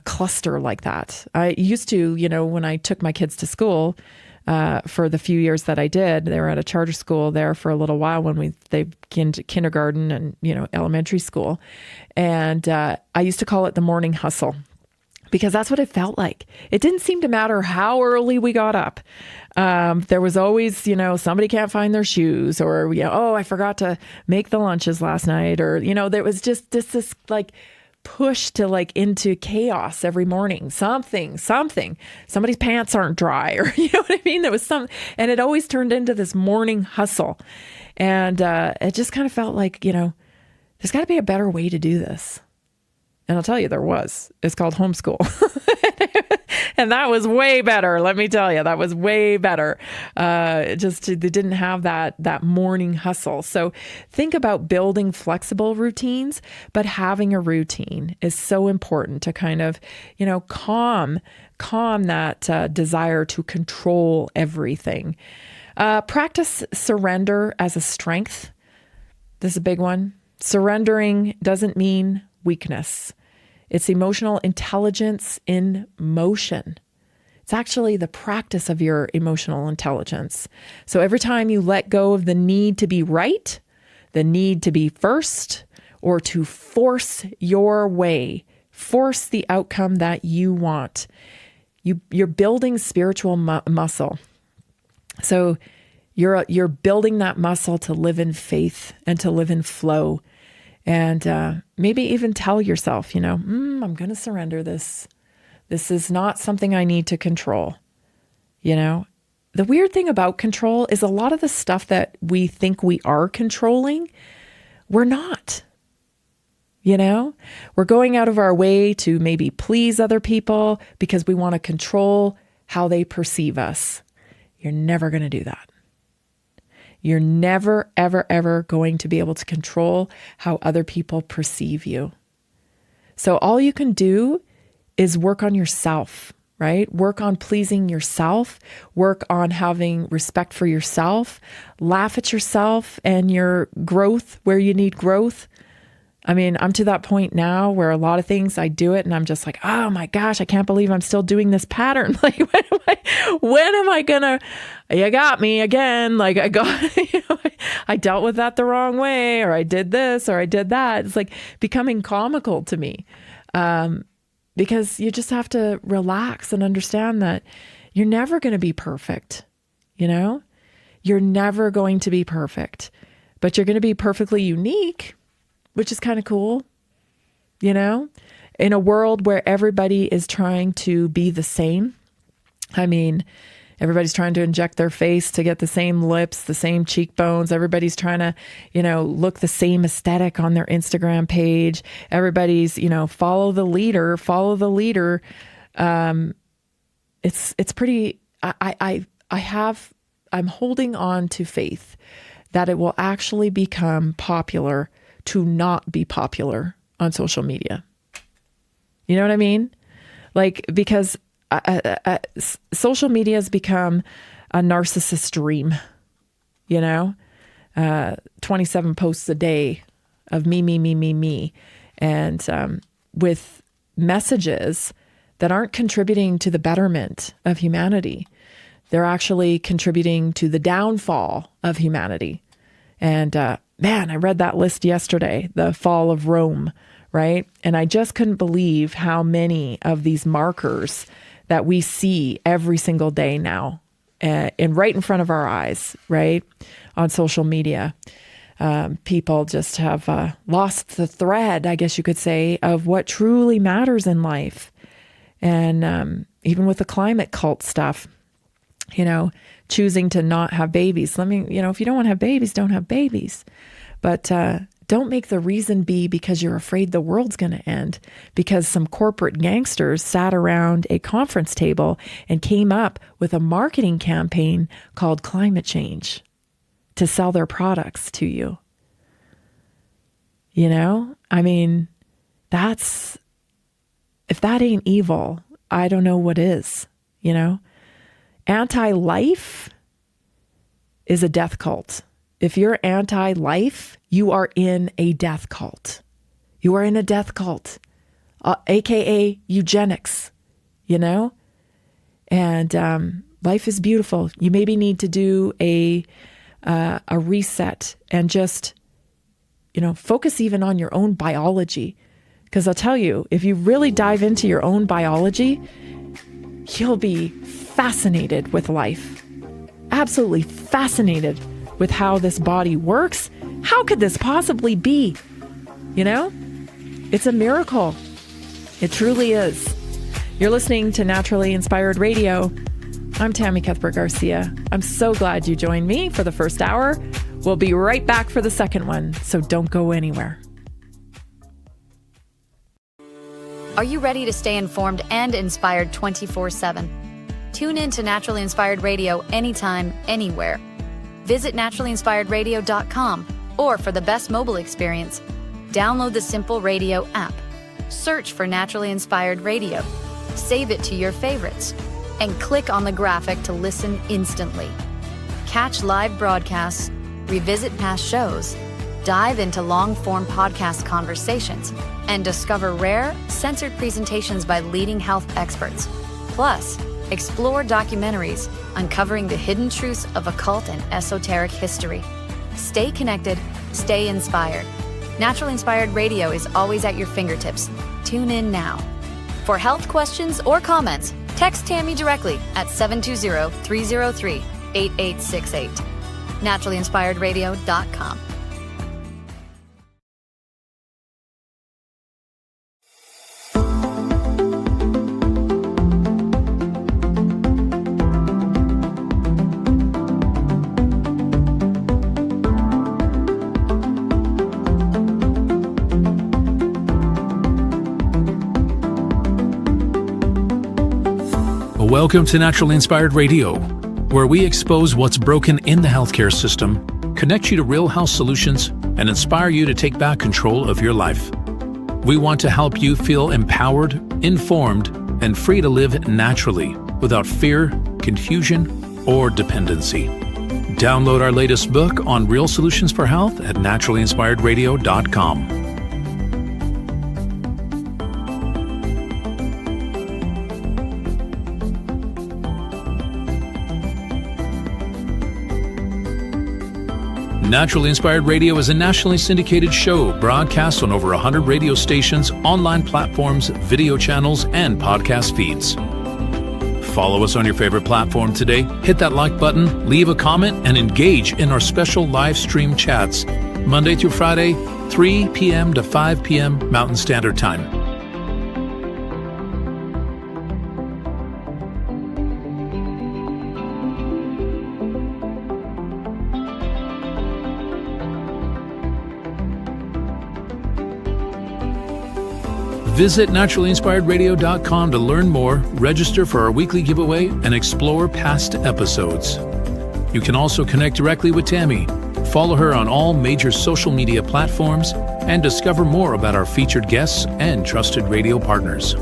cluster like that. I used to, when I took my kids to school, for the few years that I did, they were at a charter school there for a little while when they came to kindergarten and, elementary school. And I used to call it the morning hustle, because that's what it felt like. It didn't seem to matter how early we got up. There was always, somebody can't find their shoes, or, oh, I forgot to make the lunches last night. Or, there was just this like push to like into chaos every morning. Somebody's pants aren't dry, or, you know what I mean? There was and it always turned into this morning hustle. And it just kind of felt like, there's got to be a better way to do this. And I'll tell you, there was. It's called homeschool. And that was way better. Let me tell you, that was way better. They didn't have that morning hustle. So think about building flexible routines, but having a routine is so important to kind of, calm that desire to control everything. Practice surrender as a strength. This is a big one. Surrendering doesn't mean weakness. It's emotional intelligence in motion. It's actually the practice of your emotional intelligence. So every time you let go of the need to be right, the need to be first, or to force your way, force the outcome that you want, you're building spiritual muscle. So you're building that muscle to live in faith and to live in flow. And maybe even tell yourself, I'm going to surrender this. This is not something I need to control. The weird thing about control is a lot of the stuff that we think we are controlling, we're not. We're going out of our way to maybe please other people because we want to control how they perceive us. You're never going to do that. You're never, ever, ever going to be able to control how other people perceive you. So all you can do is work on yourself, right? Work on pleasing yourself, work on having respect for yourself, laugh at yourself and your growth where you need growth. I'm to that point now where a lot of things I do it and I'm just like, oh my gosh, I can't believe I'm still doing this pattern. Like, when am I gonna, you got me again. Like I dealt with that the wrong way, or I did this, or I did that. It's like becoming comical to me. Because you just have to relax and understand that you're never going to be perfect. You're never going to be perfect, but you're going to be perfectly unique, which is kind of cool, in a world where everybody is trying to be the same. Everybody's trying to inject their face to get the same lips, the same cheekbones. Everybody's trying to, look the same aesthetic on their Instagram page. Everybody's, follow the leader. It's pretty, I'm holding on to faith that it will actually become popular to not be popular on social media. You know what I mean? Like, because social media has become a narcissist dream, 27 posts a day of me. And with messages that aren't contributing to the betterment of humanity. They're actually contributing to the downfall of humanity. And man, I read that list yesterday, the fall of Rome, right? And I just couldn't believe how many of these markers that we see every single day now, and right in front of our eyes, right? On social media. People just have lost the thread, I guess you could say, of what truly matters in life. And even with the climate cult stuff, choosing to not have babies. If you don't want to have babies, don't have babies. But don't make the reason be because you're afraid the world's going to end, because some corporate gangsters sat around a conference table and came up with a marketing campaign called climate change to sell their products to you. If that ain't evil, I don't know what is, Anti-life is a death cult. If you're anti-life, you are in a death cult. You are in a death cult, aka eugenics, And life is beautiful. You maybe need to do a reset and just, focus even on your own biology. Because I'll tell you, if you really dive into your own biology, you'll be fascinated with life. Absolutely fascinated with how this body works. How could this possibly be? It's a miracle. It truly is. You're listening to Naturally Inspired Radio. I'm Tammy Cuthbert Garcia. I'm so glad you joined me for the first hour. We'll be right back for the second one, so don't go anywhere.
Are you ready to stay informed and inspired 24/7? Tune in to Naturally Inspired Radio anytime, anywhere. Visit naturallyinspiredradio.com, or for the best mobile experience, download the Simple Radio app. Search for Naturally Inspired Radio. Save it to your favorites, and click on the graphic to listen instantly. Catch live broadcasts, revisit past shows, dive into long-form podcast conversations, and discover rare, censored presentations by leading health experts. Plus, explore documentaries uncovering the hidden truths of occult and esoteric history. Stay connected, stay inspired. Naturally Inspired Radio is always at your fingertips. Tune in now. For health questions or comments, text Tammy directly at 720-303-8868. naturallyinspiredradio.com.
Welcome to Naturally Inspired Radio, where we expose what's broken in the healthcare system, connect you to real health solutions, and inspire you to take back control of your life. We want to help you feel empowered, informed, and free to live naturally without fear, confusion, or dependency. Download our latest book on real solutions for health at naturallyinspiredradio.com. Naturally Inspired Radio is a nationally syndicated show broadcast on over 100 radio stations, online platforms, video channels, and podcast feeds. Follow us on your favorite platform today, hit that like button, leave a comment, and engage in our special live stream chats, Monday through Friday, 3 p.m. to 5 p.m. Mountain Standard Time. Visit naturallyinspiredradio.com to learn more, register for our weekly giveaway, and explore past episodes. You can also connect directly with Tammy, follow her on all major social media platforms, and discover more about our featured guests and trusted radio partners.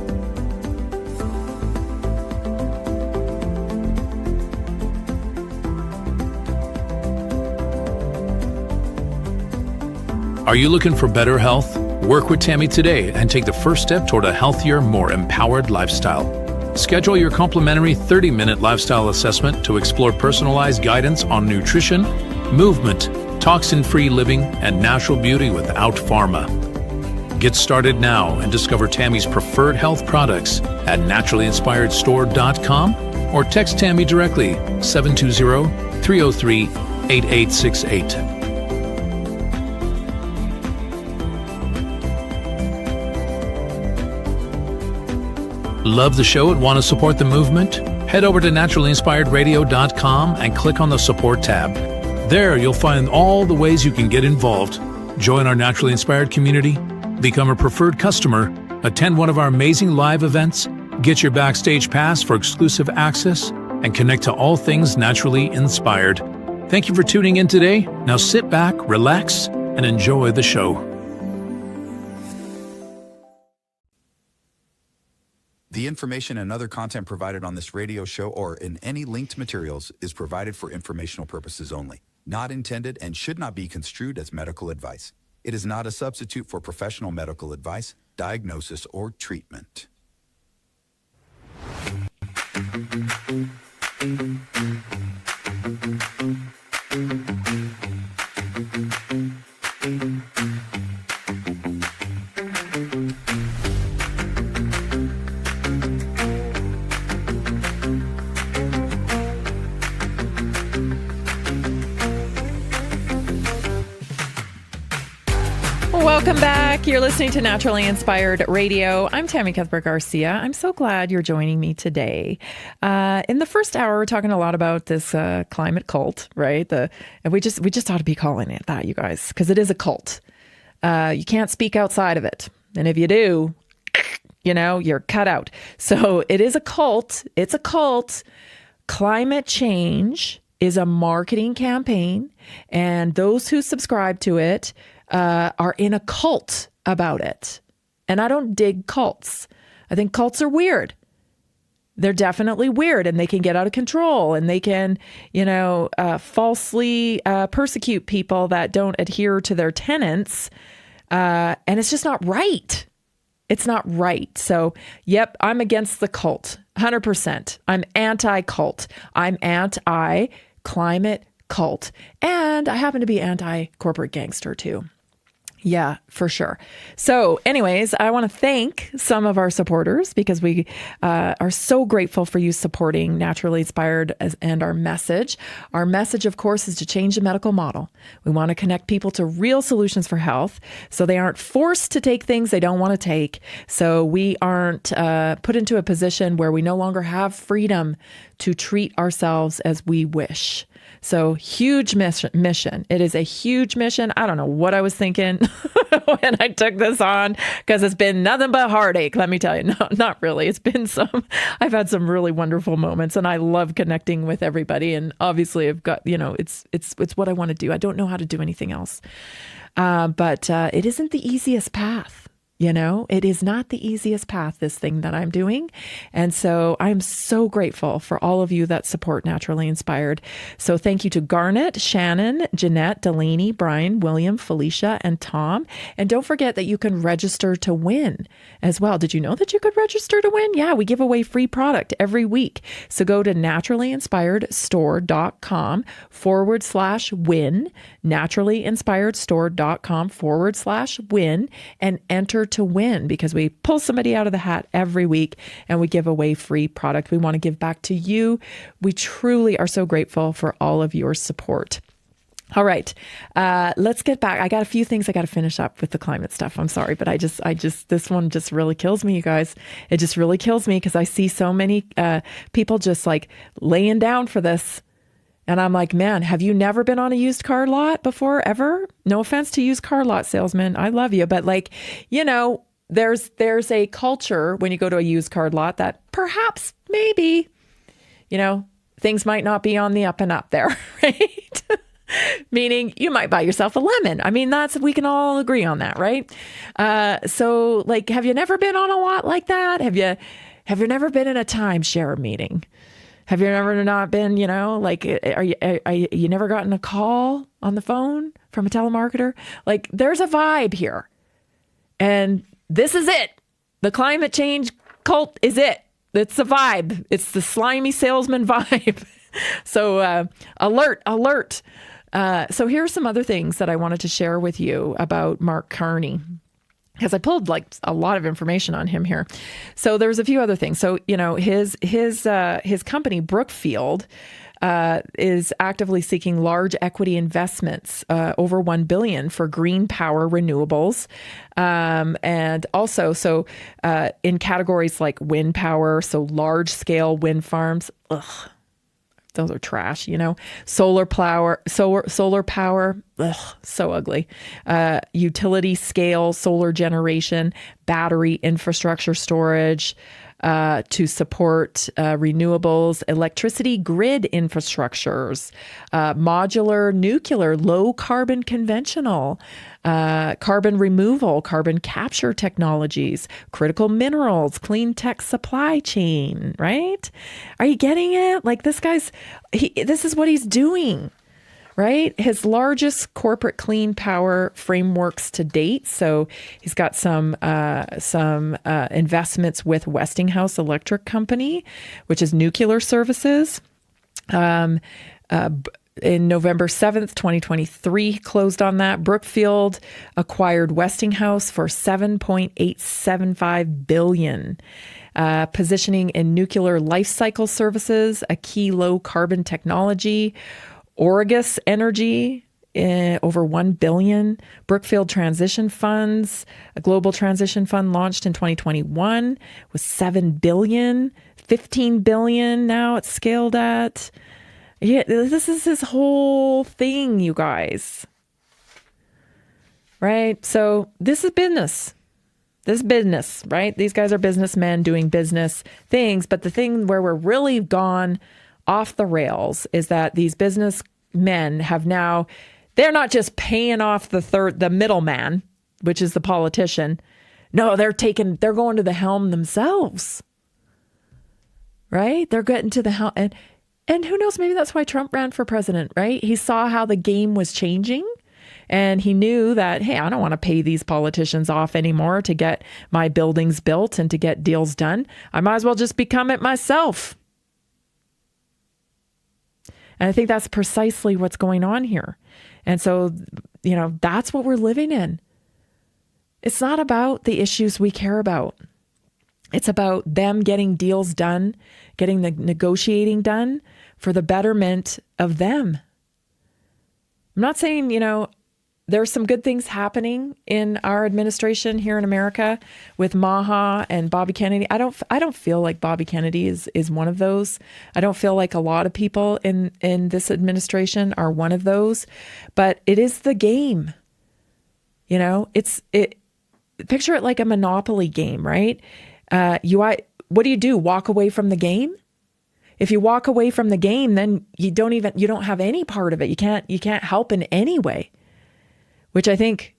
Are you looking for better health, Work with Tammy today and take the first step toward a healthier, more empowered lifestyle. Schedule your complimentary 30-minute lifestyle assessment to explore personalized guidance on nutrition, movement, toxin-free living, and natural beauty without pharma. Get started now and discover Tammy's preferred health products at naturallyinspiredstore.com or text Tammy directly 720-303-8868. Love the show and want to support the movement? Head over to naturallyinspiredradio.com and click on the support tab. There you'll find all the ways you can get involved. Join our Naturally Inspired community, become a preferred customer, attend one of our amazing live events, get your backstage pass for exclusive access, and connect to all things naturally inspired. Thank you for tuning in today. Now sit back, relax, and enjoy the show.
The information and other content provided on this radio show or in any linked materials is provided for informational purposes only, not intended and should not be construed as medical advice. It is not a substitute for professional medical advice, diagnosis, or treatment.
Welcome back. You're listening to Naturally Inspired Radio. I'm Tammy Cuthbert-Garcia. I'm so glad you're joining me today. In the first hour, we're talking a lot about this climate cult, right? And we just ought to be calling it that, you guys, because it is a cult. You can't speak outside of it. And if you do, you're cut out. So it is a cult. It's a cult. Climate change is a marketing campaign, and those who subscribe to it are in a cult about it. And I don't dig cults. I think cults are weird. They're definitely weird, and they can get out of control, and they can, falsely persecute people that don't adhere to their tenets. And it's just not right. It's not right. So, yep, I'm against the cult. 100%. I'm anti-cult. I'm anti-climate cult. And I happen to be anti-corporate gangster too. Yeah, for sure. So anyways, I want to thank some of our supporters because we are so grateful for you supporting Naturally Inspired and our message. Our message, of course, is to change the medical model. We want to connect people to real solutions for health so they aren't forced to take things they don't want to take. So we aren't put into a position where we no longer have freedom to treat ourselves as we wish. So huge mission. It is a huge mission. I don't know what I was thinking when I took this on, because it's been nothing but heartache. Let me tell you. No, not really. I've had some really wonderful moments, and I love connecting with everybody. And obviously I've got, it's what I want to do. I don't know how to do anything else. But it isn't the easiest path. It is not the easiest path, this thing that I'm doing. And so I'm so grateful for all of you that support Naturally Inspired. So thank you to Garnet, Shannon, Jeanette, Delaney, Brian, William, Felicia, and Tom. And don't forget that you can register to win as well. Did you know that you could register to win? Yeah, we give away free product every week. So go to naturallyinspiredstore.com/win, naturallyinspiredstore.com/win, and enter to win, because we pull somebody out of the hat every week and we give away free product. We want to give back to you. We truly are so grateful for all of your support. All right, let's get back. I got a few things I got to finish up with the climate stuff. I'm sorry, but I just, this one just really kills me, you guys. It just really kills me because I see so many people just like laying down for this. And I'm like, man, have you never been on a used car lot before, ever? No offense to used car lot salesmen. I love you. But there's a culture when you go to a used car lot that perhaps, maybe, things might not be on the up and up there, right? Meaning you might buy yourself a lemon. I mean, we can all agree on that, right? So have you never been on a lot like that? Have you never been in a timeshare meeting? Have you ever not been, you never gotten a call on the phone from a telemarketer? There's a vibe here. And this is it. The climate change cult is it. It's the vibe. It's the slimy salesman vibe. So alert. So here are some other things that I wanted to share with you about Mark Carney, because I pulled like a lot of information on him here. So there's a few other things. So, his company, Brookfield, is actively seeking large equity investments, over $1 billion for green power renewables. And also, in categories like wind power, so large scale wind farms, those are trash, solar power, so ugly. Utility scale solar generation, battery infrastructure storage, to support renewables, electricity grid infrastructures, modular nuclear, low carbon conventional, carbon removal, carbon capture technologies, critical minerals, clean tech supply chain, right? Are you getting it? Like this is what he's doing. Right? His largest corporate clean power frameworks to date. So he's got some investments with Westinghouse Electric Company, which is nuclear services. In November 7th, 2023, closed on that. Brookfield acquired Westinghouse for $7.875 billion. Positioning in nuclear life cycle services, a key low carbon technology. Orgus Energy, over $1 billion. Brookfield Transition Funds, a global transition fund launched in 2021 with $7 billion, $15 billion now it's scaled at. Yeah, this is his whole thing, you guys. Right? So this is business. This is business, right? These guys are businessmen doing business things. But the thing where we're really gone off the rails is that these businessmen have now, they're not just paying off the middleman, which is the politician. No, they're going to the helm themselves. Right? They're getting to the helm. And who knows, maybe that's why Trump ran for president, right? He saw how the game was changing and he knew that, hey, I don't want to pay these politicians off anymore to get my buildings built and to get deals done. I might as well just become it myself. And I think that's precisely what's going on here. And so, that's what we're living in. It's not about the issues we care about. It's about them getting deals done, getting the negotiating done for the betterment of them. I'm not saying, there's some good things happening in our administration here in America with Maha and Bobby Kennedy. I don't feel like Bobby Kennedy is one of those. I don't feel like a lot of people in this administration are one of those. But it is the game. Picture it like a Monopoly game, right? What do? Walk away from the game? If you walk away from the game, then you don't have any part of it. You can't help in any way. Which I think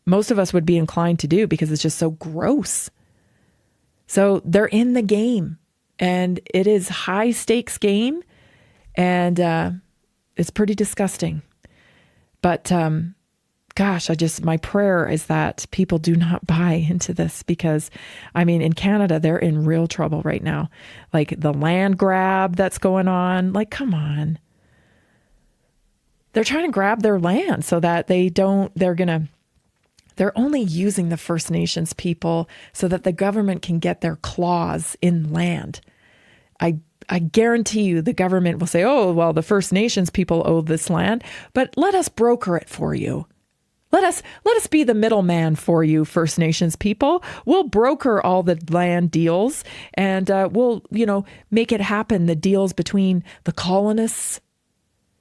most of us would be inclined to do because it's just so gross. So they're in the game and it is high stakes game and it's pretty disgusting. But gosh, my prayer is that people do not buy into this because, in Canada, they're in real trouble right now. Like the land grab that's going on, like, come on. They're trying to grab their land so that they're only using the First Nations people so that the government can get their claws in land. I guarantee you the government will say, oh, well, the First Nations people owe this land, but let us broker it for you. Let us be the middleman for you, First Nations people. We'll broker all the land deals and we'll, make it happen, the deals between the colonists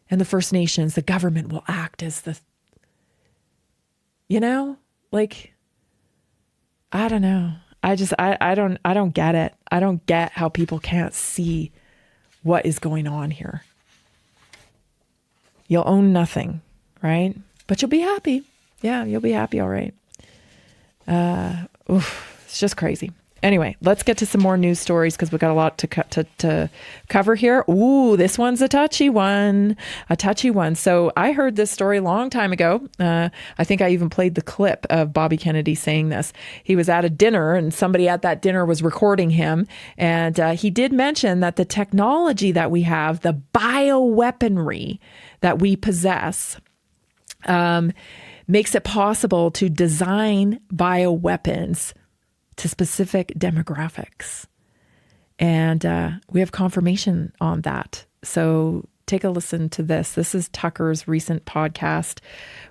and the First Nations. The government will act as I don't know. I don't get it. I don't get how people can't see what is going on here. You'll own nothing, right? But you'll be happy. Yeah, you'll be happy. All right. It's just crazy. Anyway, let's get to some more news stories because we've got a lot to cover here. Ooh, this one's a touchy one. So I heard this story a long time ago. I think I even played the clip of Bobby Kennedy saying this. He was at a dinner and somebody at that dinner was recording him. And he did mention that the technology that we have, the bioweaponry that we possess, makes it possible to design bioweapons to specific demographics. And we have confirmation on that. So take a listen to this. This is Tucker's recent podcast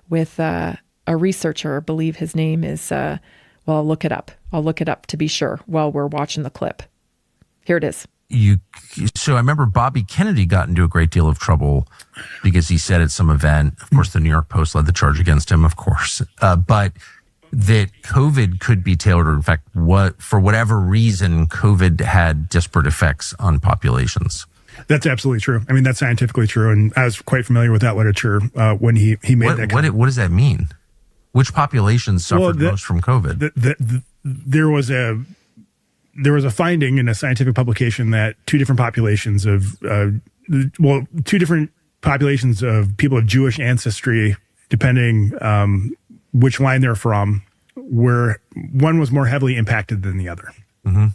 with a researcher. I believe his name is, well, I'll look it up. I'll look it up to be sure while we're watching the clip. Here it is.
So I remember Bobby Kennedy got into a great deal of trouble because he said at some event, of course, the New York Post led the charge against him, of course, but that COVID could be tailored, or in fact, for whatever reason, COVID had disparate effects on populations.
That's absolutely true. I mean, that's scientifically true. And I was quite familiar with that literature when he made that comment.
What does that mean? Which populations suffered most from COVID?
There was a finding in a scientific publication that two different populations of people of Jewish ancestry, depending which line they're from, where one was more heavily impacted than the other. Mm-hmm.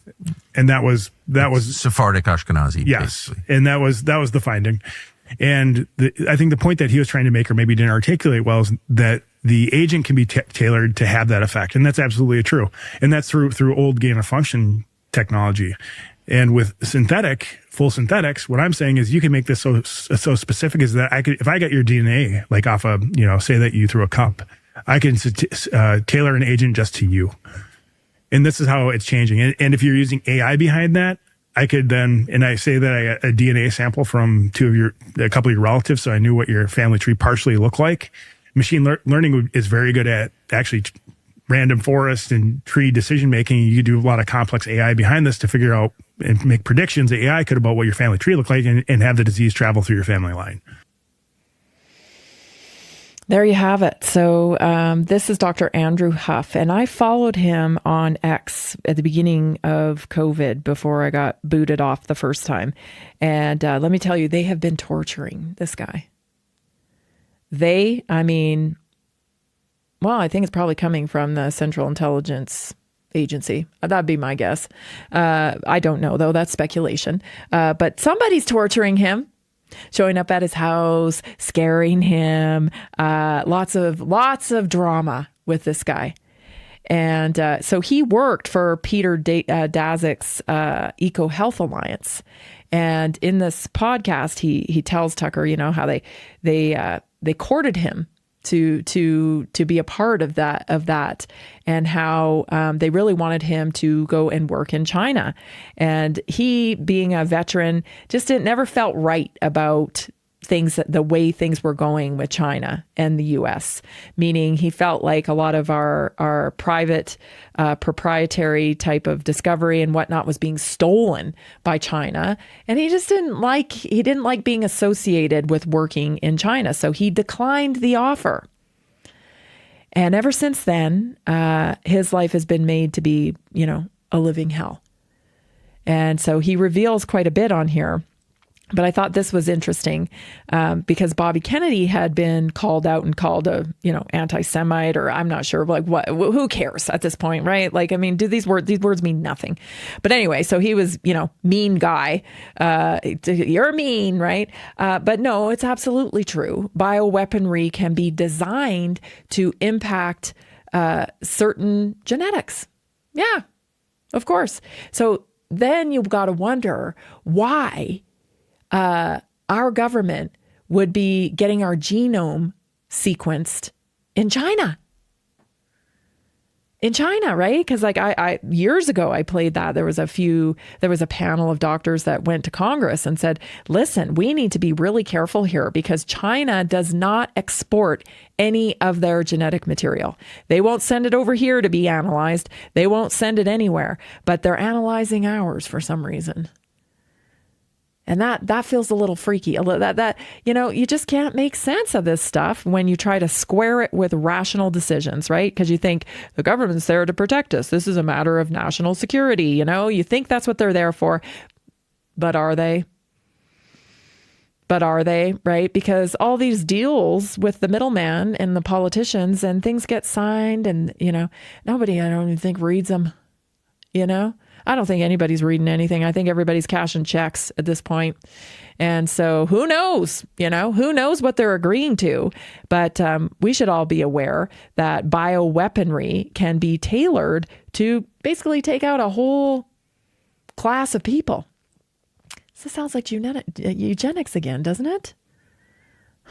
And that was
Sephardic Ashkenazi.
Yes.
Basically.
And that was the finding. And I think the point that he was trying to make, or maybe didn't articulate well, is that the agent can be tailored to have that effect. And that's absolutely true. And that's through old gain of function technology. And with full synthetics, what I'm saying is you can make this so specific as that if I got your DNA, like off say that you threw a cup, I can tailor an agent just to you. And this is how it's changing. And if you're using AI behind that, I could then, and I say that I got a DNA sample from a couple of your relatives, so I knew what your family tree partially looked like. Machine learning is very good at actually random forest and tree decision making. You do a lot of complex AI behind this to figure out and make predictions that AI could about what your family tree looked like and have the disease travel through your family line.
There you have it. So this is Dr. Andrew Huff, and I followed him on X at the beginning of COVID before I got booted off the first time. And let me tell you, they have been torturing this guy. I think it's probably coming from the Central Intelligence Agency. That'd be my guess. I don't know, though. That's speculation. But somebody's torturing him. Showing up at his house, scaring him, lots of drama with this guy. And so he worked for Peter Daszak's EcoHealth Alliance. And in this podcast, he tells Tucker, how they courted him to be a part of that, and how they really wanted him to go and work in China. And he, being a veteran, just never felt right about the way things were going with China and the U.S., meaning he felt like a lot of our private proprietary type of discovery and whatnot was being stolen by China. And he just didn't like being associated with working in China. So he declined the offer. And ever since then, his life has been made to be, a living hell. And so he reveals quite a bit on here. But I thought this was interesting because Bobby Kennedy had been called out and called a, anti-Semite, or I'm not sure, what, who cares at this point, right? Do these words mean nothing? But anyway, so he was, mean guy. You're mean, right? But no, it's absolutely true. Bioweaponry can be designed to impact certain genetics. Yeah, of course. So then you've got to wonder why our government would be getting our genome sequenced in China. In China, right? Because I years ago I played that. There was a panel of doctors that went to Congress and said, listen, we need to be really careful here because China does not export any of their genetic material. They won't send it over here to be analyzed. They won't send it anywhere, but they're analyzing ours for some reason. And that feels a little freaky. That you just can't make sense of this stuff when you try to square it with rational decisions, right? Because you think the government's there to protect us. This is a matter of national security. You think that's what they're there for. But are they? Right? Because all these deals with the middleman and the politicians and things get signed and, nobody, I don't even think reads them, I don't think anybody's reading anything. I think everybody's cashing checks at this point. And so who knows, who knows what they're agreeing to. But we should all be aware that bioweaponry can be tailored to basically take out a whole class of people. So this sounds like eugenics again, doesn't it?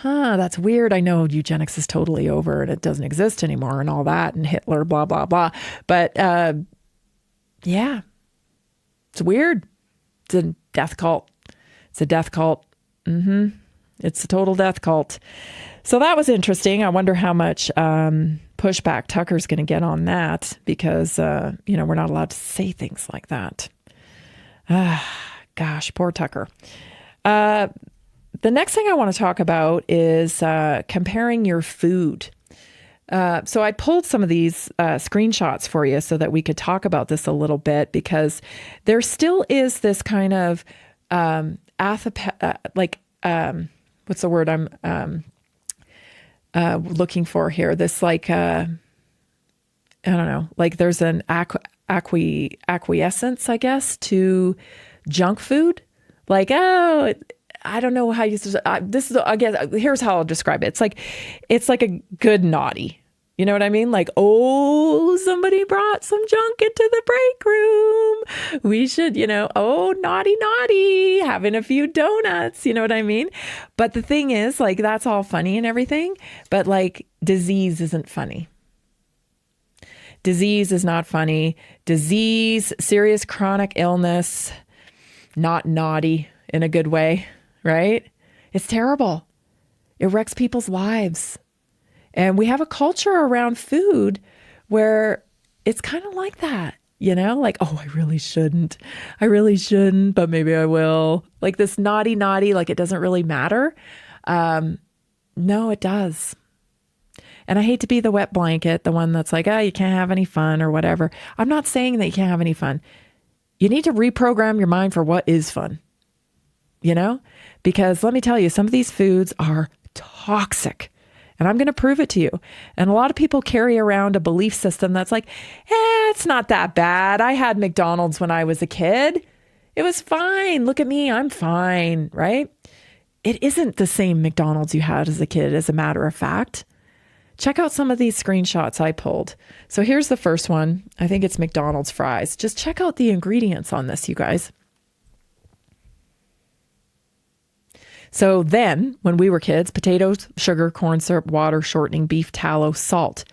That's weird. I know eugenics is totally over and it doesn't exist anymore and all that and Hitler, blah, blah, blah. But yeah. It's weird. It's a death cult. It's a death cult. It's a total death cult. So that was interesting. I wonder how much pushback Tucker's going to get on that because, we're not allowed to say things like that. Gosh, poor Tucker. The next thing I want to talk about is comparing your food. So I pulled some of these screenshots for you so that we could talk about this a little bit because there still is this kind of what's the word I'm looking for here? This I don't know, there's an acquiescence, I guess, to junk food. I don't know how you. This is, I guess. Here's how I'll describe it. It's like a good naughty. You know what I mean? Somebody brought some junk into the break room. We should, naughty, having a few donuts. You know what I mean? But the thing is, that's all funny and everything. But disease isn't funny. Disease is not funny. Disease, serious chronic illness, not naughty in a good way. Right? It's terrible. It wrecks people's lives. And we have a culture around food where it's kind of like that, I really shouldn't, but maybe I will. This naughty, it doesn't really matter. No, it does. And I hate to be the wet blanket, the one that's you can't have any fun or whatever. I'm not saying that you can't have any fun. You need to reprogram your mind for what is fun. Because let me tell you, some of these foods are toxic and I'm going to prove it to you. And a lot of people carry around a belief system that's it's not that bad. I had McDonald's when I was a kid. It was fine. Look at me. I'm fine. Right? It isn't the same McDonald's you had as a kid, as a matter of fact. Check out some of these screenshots I pulled. So here's the first one. I think it's McDonald's fries. Just check out the ingredients on this, you guys. So then, when we were kids, potatoes, sugar, corn syrup, water, shortening, beef tallow, salt.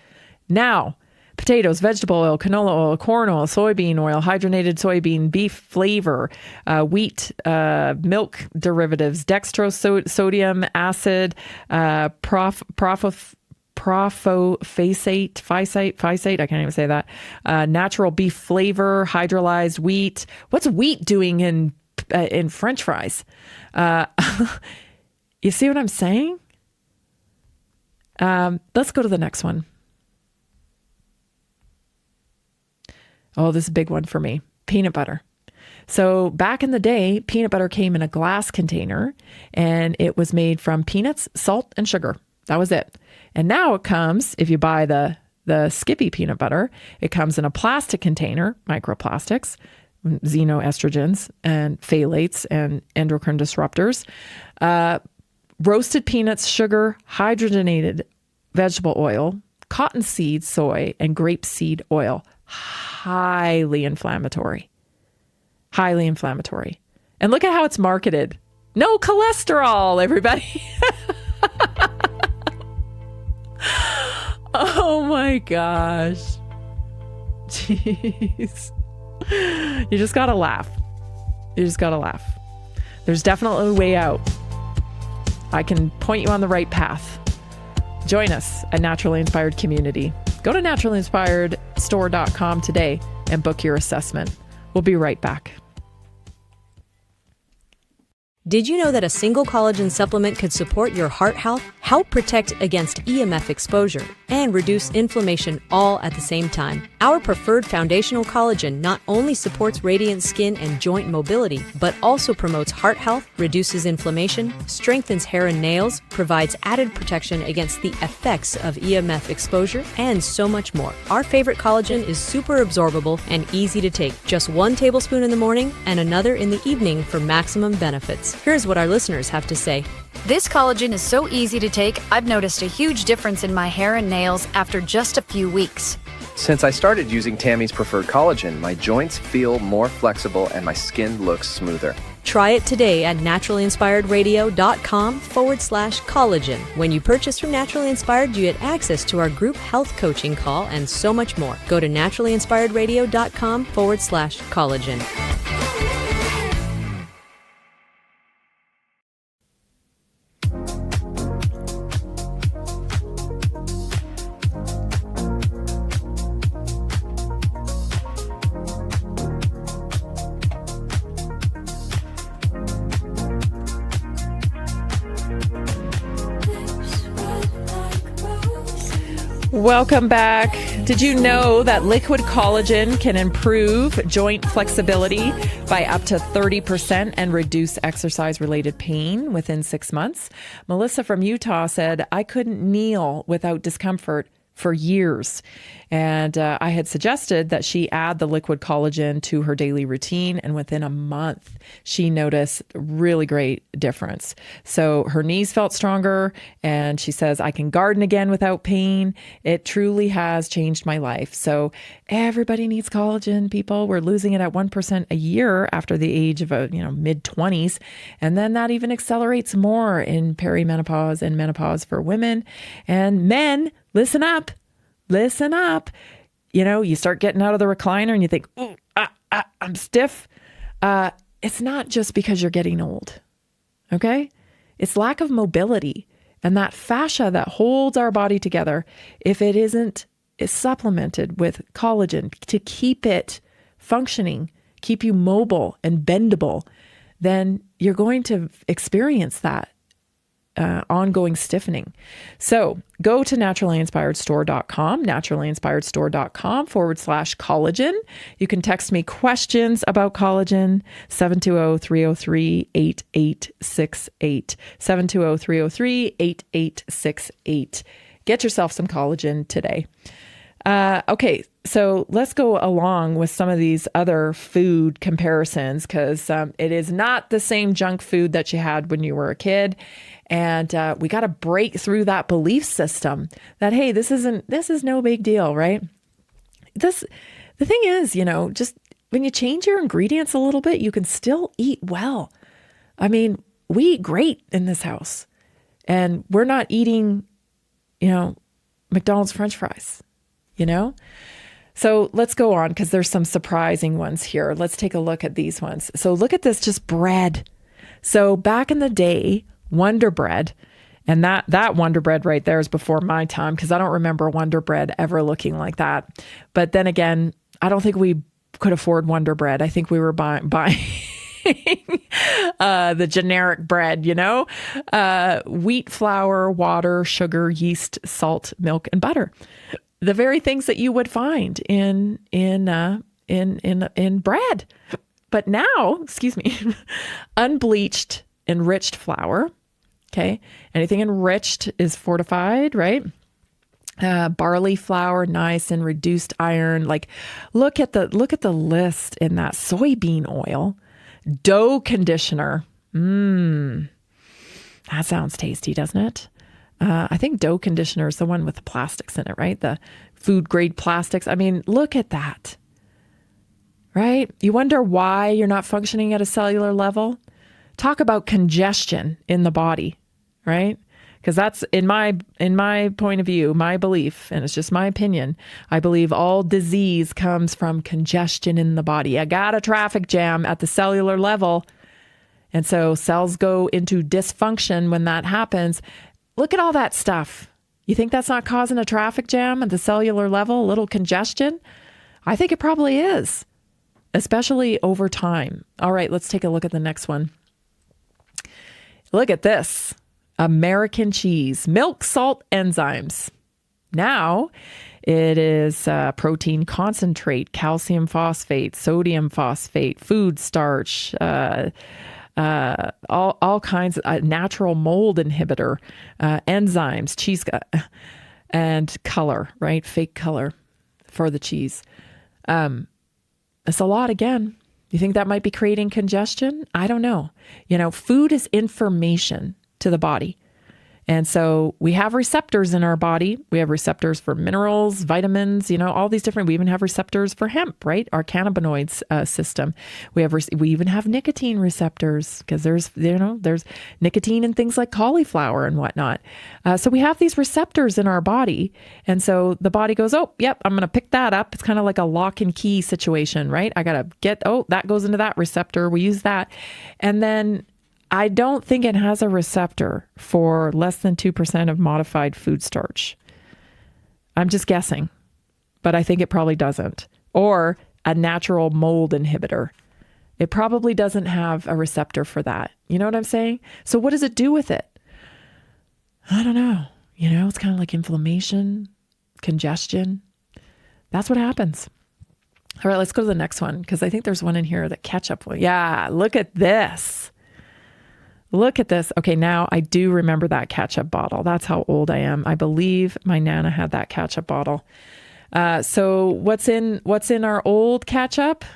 Now, potatoes, vegetable oil, canola oil, corn oil, soybean oil, hydrogenated soybean, beef flavor, wheat, milk derivatives, dextrose, sodium, acid, prophosphate, I can't even say that, natural beef flavor, hydrolyzed wheat. What's wheat doing in French fries? You see what I'm saying? Let's go to the next one. Oh, this is a big one for me. Peanut butter. So back in the day, peanut butter came in a glass container and it was made from peanuts, salt, and sugar. That was it. And now it comes, if you buy the Skippy peanut butter, it comes in a plastic container, microplastics, xenoestrogens and phthalates and endocrine disruptors, roasted peanuts, sugar, hydrogenated vegetable oil, cottonseed soy, and grapeseed oil. Highly inflammatory. Highly inflammatory. And look at how it's marketed. No cholesterol, everybody. Oh my gosh. Jeez. You just gotta laugh. You just gotta laugh. There's definitely a way out. I can point you on the right path. Join us at Naturally Inspired Community. Go to naturallyinspiredstore.com today and book your assessment. We'll be right back.
Did you know that a single collagen supplement could support your heart health, help protect against EMF exposure, and reduce inflammation all at the same time? Our preferred foundational collagen not only supports radiant skin and joint mobility, but also promotes heart health, reduces inflammation, strengthens hair and nails, provides added protection against the effects of EMF exposure, and so much more. Our favorite collagen is super absorbable and easy to take. Just 1 tablespoon in the morning and another in the evening for maximum benefits. Here's what our listeners have to say.
This collagen is so easy to take, I've noticed a huge difference in my hair and nails after just a few weeks.
Since I started using Tammy's preferred collagen, my joints feel more flexible and my skin looks smoother.
Try it today at naturalinspiredradio.com/collagen. When you purchase from Naturally Inspired, you get access to our group health coaching call and so much more. Go to naturalinspiredradio.com/collagen.
Welcome back. Did you know that liquid collagen can improve joint flexibility by up to 30% and reduce exercise-related pain within 6 months? Melissa from Utah said, I couldn't kneel without discomfort for years. And I had suggested that she add the liquid collagen to her daily routine. And within a month, she noticed a really great difference. So her knees felt stronger. And she says, I can garden again without pain. It truly has changed my life. So everybody needs collagen, people. We're losing it at 1% a year after the age of mid-20s. And then that even accelerates more in perimenopause and menopause for women. And men, listen up. Listen up. You start getting out of the recliner and you think, ooh, I'm stiff. It's not just because you're getting old. Okay? It's lack of mobility. And that fascia that holds our body together, if it is supplemented with collagen to keep it functioning, keep you mobile and bendable, then you're going to experience that ongoing stiffening. So go to naturalinspiredstore.com, naturalinspiredstore.com/collagen. You can text me questions about collagen, 720-303-8868, 720-303-8868. Get yourself some collagen today. Okay, so let's go along with some of these other food comparisons because it is not the same junk food that you had when you were a kid. And we got to break through that belief system that, hey, this is no big deal, right? The thing is, just when you change your ingredients a little bit, you can still eat well. I mean, we eat great in this house and we're not eating, McDonald's French fries, So let's go on because there's some surprising ones here. Let's take a look at these ones. So look at this, just bread. So back in the day, Wonder Bread, and that Wonder Bread right there is before my time because I don't remember Wonder Bread ever looking like that. But then again, I don't think we could afford Wonder Bread. I think we were buying the generic bread, wheat flour, water, sugar, yeast, salt, milk, and butter. The very things that you would find in bread. But now, unbleached, enriched flour. Okay. Anything enriched is fortified, right? Barley flour, nice and reduced iron. Like look at the list in that. Soybean oil, dough conditioner. That sounds tasty, doesn't it? I think dough conditioner is the one with the plastics in it, right? The food grade plastics. I mean, look at that, right? You wonder why you're not functioning at a cellular level. Talk about congestion in the body, right? Because that's in my point of view, my belief, and it's just my opinion. I believe all disease comes from congestion in the body. I got a traffic jam at the cellular level. And so cells go into dysfunction when that happens. Look at all that stuff. You think that's not causing a traffic jam at the cellular level, a little congestion? I think it probably is, especially over time. All right, let's take a look at the next one. Look at this. American cheese, milk, salt, enzymes. Now it is protein concentrate, calcium phosphate, sodium phosphate, food starch, all kinds of natural mold inhibitor, enzymes, cheese, and color, right? Fake color for the cheese. It's a lot again. You think that might be creating congestion? I don't know. Food is information to the body. And so we have receptors in our body. We have receptors for minerals, vitamins, all these different, we even have receptors for hemp, right? Our cannabinoids system. We even have nicotine receptors because there's nicotine in things like cauliflower and whatnot. So we have these receptors in our body. And so the body goes, oh, yep, I'm going to pick that up. It's kind of like a lock and key situation, right? I got to that goes into that receptor. We use that. And then I don't think it has a receptor for less than 2% of modified food starch. I'm just guessing, but I think it probably doesn't. Or a natural mold inhibitor. It probably doesn't have a receptor for that. You know what I'm saying? So what does it do with it? I don't know. It's kind of like inflammation, congestion. That's what happens. All right, let's go to the next one because I think there's one in here, the ketchup one. Yeah, look at this. Look at this. Okay, now I do remember that ketchup bottle. That's how old I am. I believe my Nana had that ketchup bottle. So what's in our old ketchup?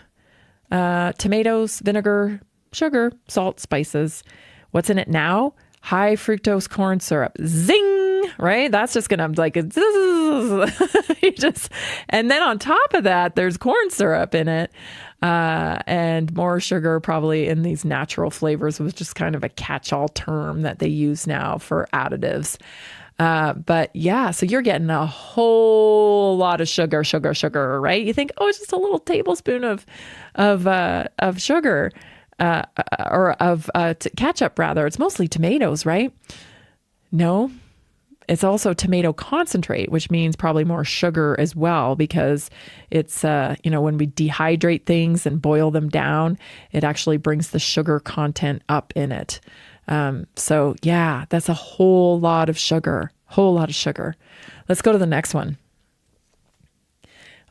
Tomatoes, vinegar, sugar, salt, spices. What's in it now? High fructose corn syrup. Zing! Right? That's just gonna like and then on top of that, there's corn syrup in it. And more sugar probably in these natural flavors was just kind of a catch-all term that they use now for additives. But yeah, so you're getting a whole lot of sugar, right? You think, oh, it's just a little tablespoon of sugar, or of ketchup rather. It's mostly tomatoes, right? No. It's also tomato concentrate, which means probably more sugar as well, because it's, when we dehydrate things and boil them down, it actually brings the sugar content up in it. So yeah, that's a whole lot of sugar. Let's go to the next one.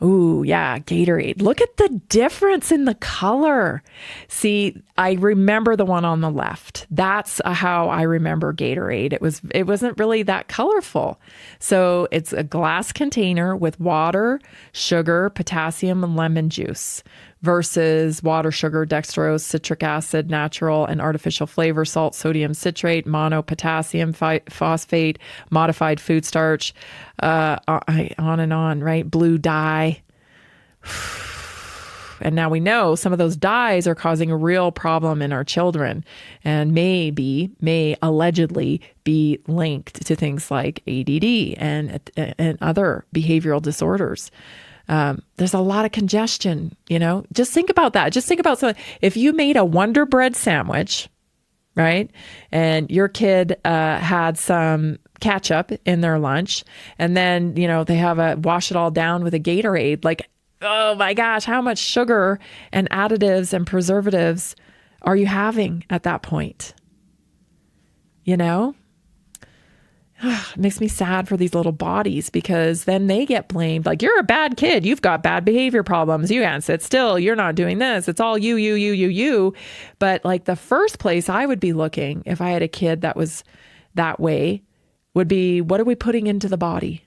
Ooh, yeah, Gatorade. Look at the difference in the color. See, I remember the one on the left. That's how I remember Gatorade. It wasn't really that colorful. So it's a glass container with water, sugar, potassium, and lemon juice versus water, sugar, dextrose, citric acid, natural and artificial flavor, salt, sodium citrate, monopotassium phosphate, modified food starch, on and on, right? Blue dye. And now we know some of those dyes are causing a real problem in our children and may allegedly be linked to things like ADD and other behavioral disorders. There's a lot of congestion, just think about that. Just think about something. If you made a Wonder Bread sandwich, right? And your kid had some ketchup in their lunch and then, they have wash it all down with a Gatorade, like, oh my gosh, how much sugar and additives and preservatives are you having at that point? It makes me sad for these little bodies because then they get blamed. Like, you're a bad kid. You've got bad behavior problems. You can't sit still. You're not doing this. It's all you. But like the first place I would be looking if I had a kid that was that way would be, what are we putting into the body?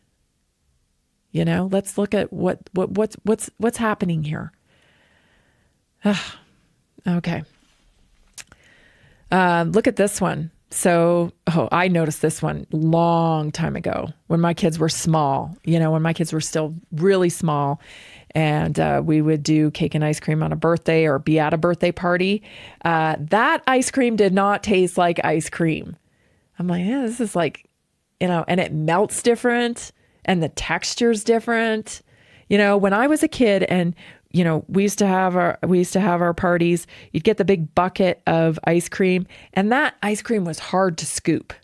Let's look at what's happening here. Okay. Look at this one. So, I noticed this one long time ago when my kids were small, when my kids were still really small and we would do cake and ice cream on a birthday or be at a birthday party. That ice cream did not taste like ice cream. I'm like, yeah, this is like, and it melts different and the texture's different. When I was a kid and we used to have our parties. You'd get the big bucket of ice cream, and that ice cream was hard to scoop,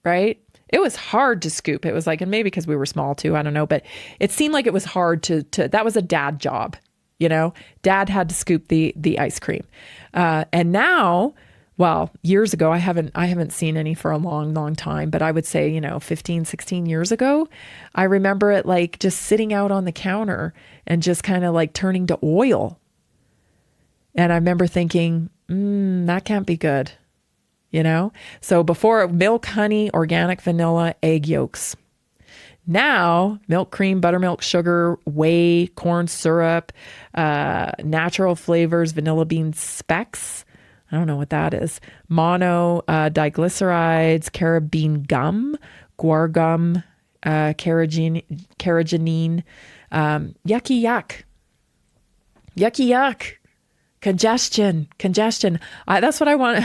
right? It was hard to scoop. It was like, and maybe because we were small too, I don't know, but it seemed like it was hard to that was a dad job, Dad had to scoop the ice cream. And now well, years ago, I haven't seen any for a long, long time, but I would say, 15, 16 years ago, I remember it like just sitting out on the counter and just kind of like turning to oil. And I remember thinking, that can't be good, So before, milk, honey, organic vanilla, egg yolks. Now, milk, cream, buttermilk, sugar, whey, corn syrup, natural flavors, vanilla bean specks. I don't know what that is. Mono, diglycerides, carabine gum, guar gum, carrageenan. Yucky yuck. Yucky yuck. Congestion. That's what I want.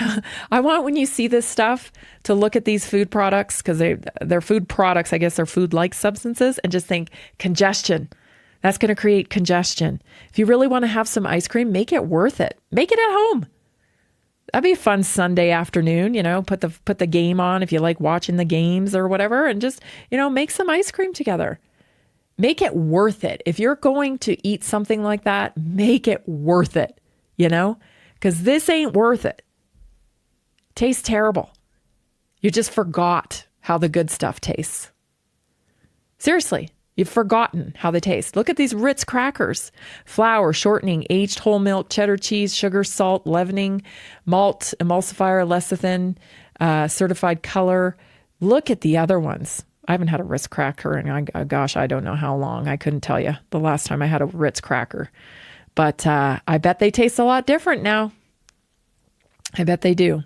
I want when you see this stuff to look at these food products, because they're food products. I guess they're food-like substances, and just think congestion. That's going to create congestion. If you really want to have some ice cream, make it worth it. Make it at home. That'd be a fun Sunday afternoon, put the game on if you like watching the games or whatever, and just, make some ice cream together. Make it worth it. If you're going to eat something like that, make it worth it, because this ain't worth it. Tastes terrible. You just forgot how the good stuff tastes. Seriously. You've forgotten how they taste. Look at these Ritz crackers. Flour, shortening, aged whole milk, cheddar cheese, sugar, salt, leavening, malt, emulsifier, lecithin, certified color. Look at the other ones. I haven't had a Ritz cracker in, I don't know how long. I couldn't tell you the last time I had a Ritz cracker. But I bet they taste a lot different now. I bet they do.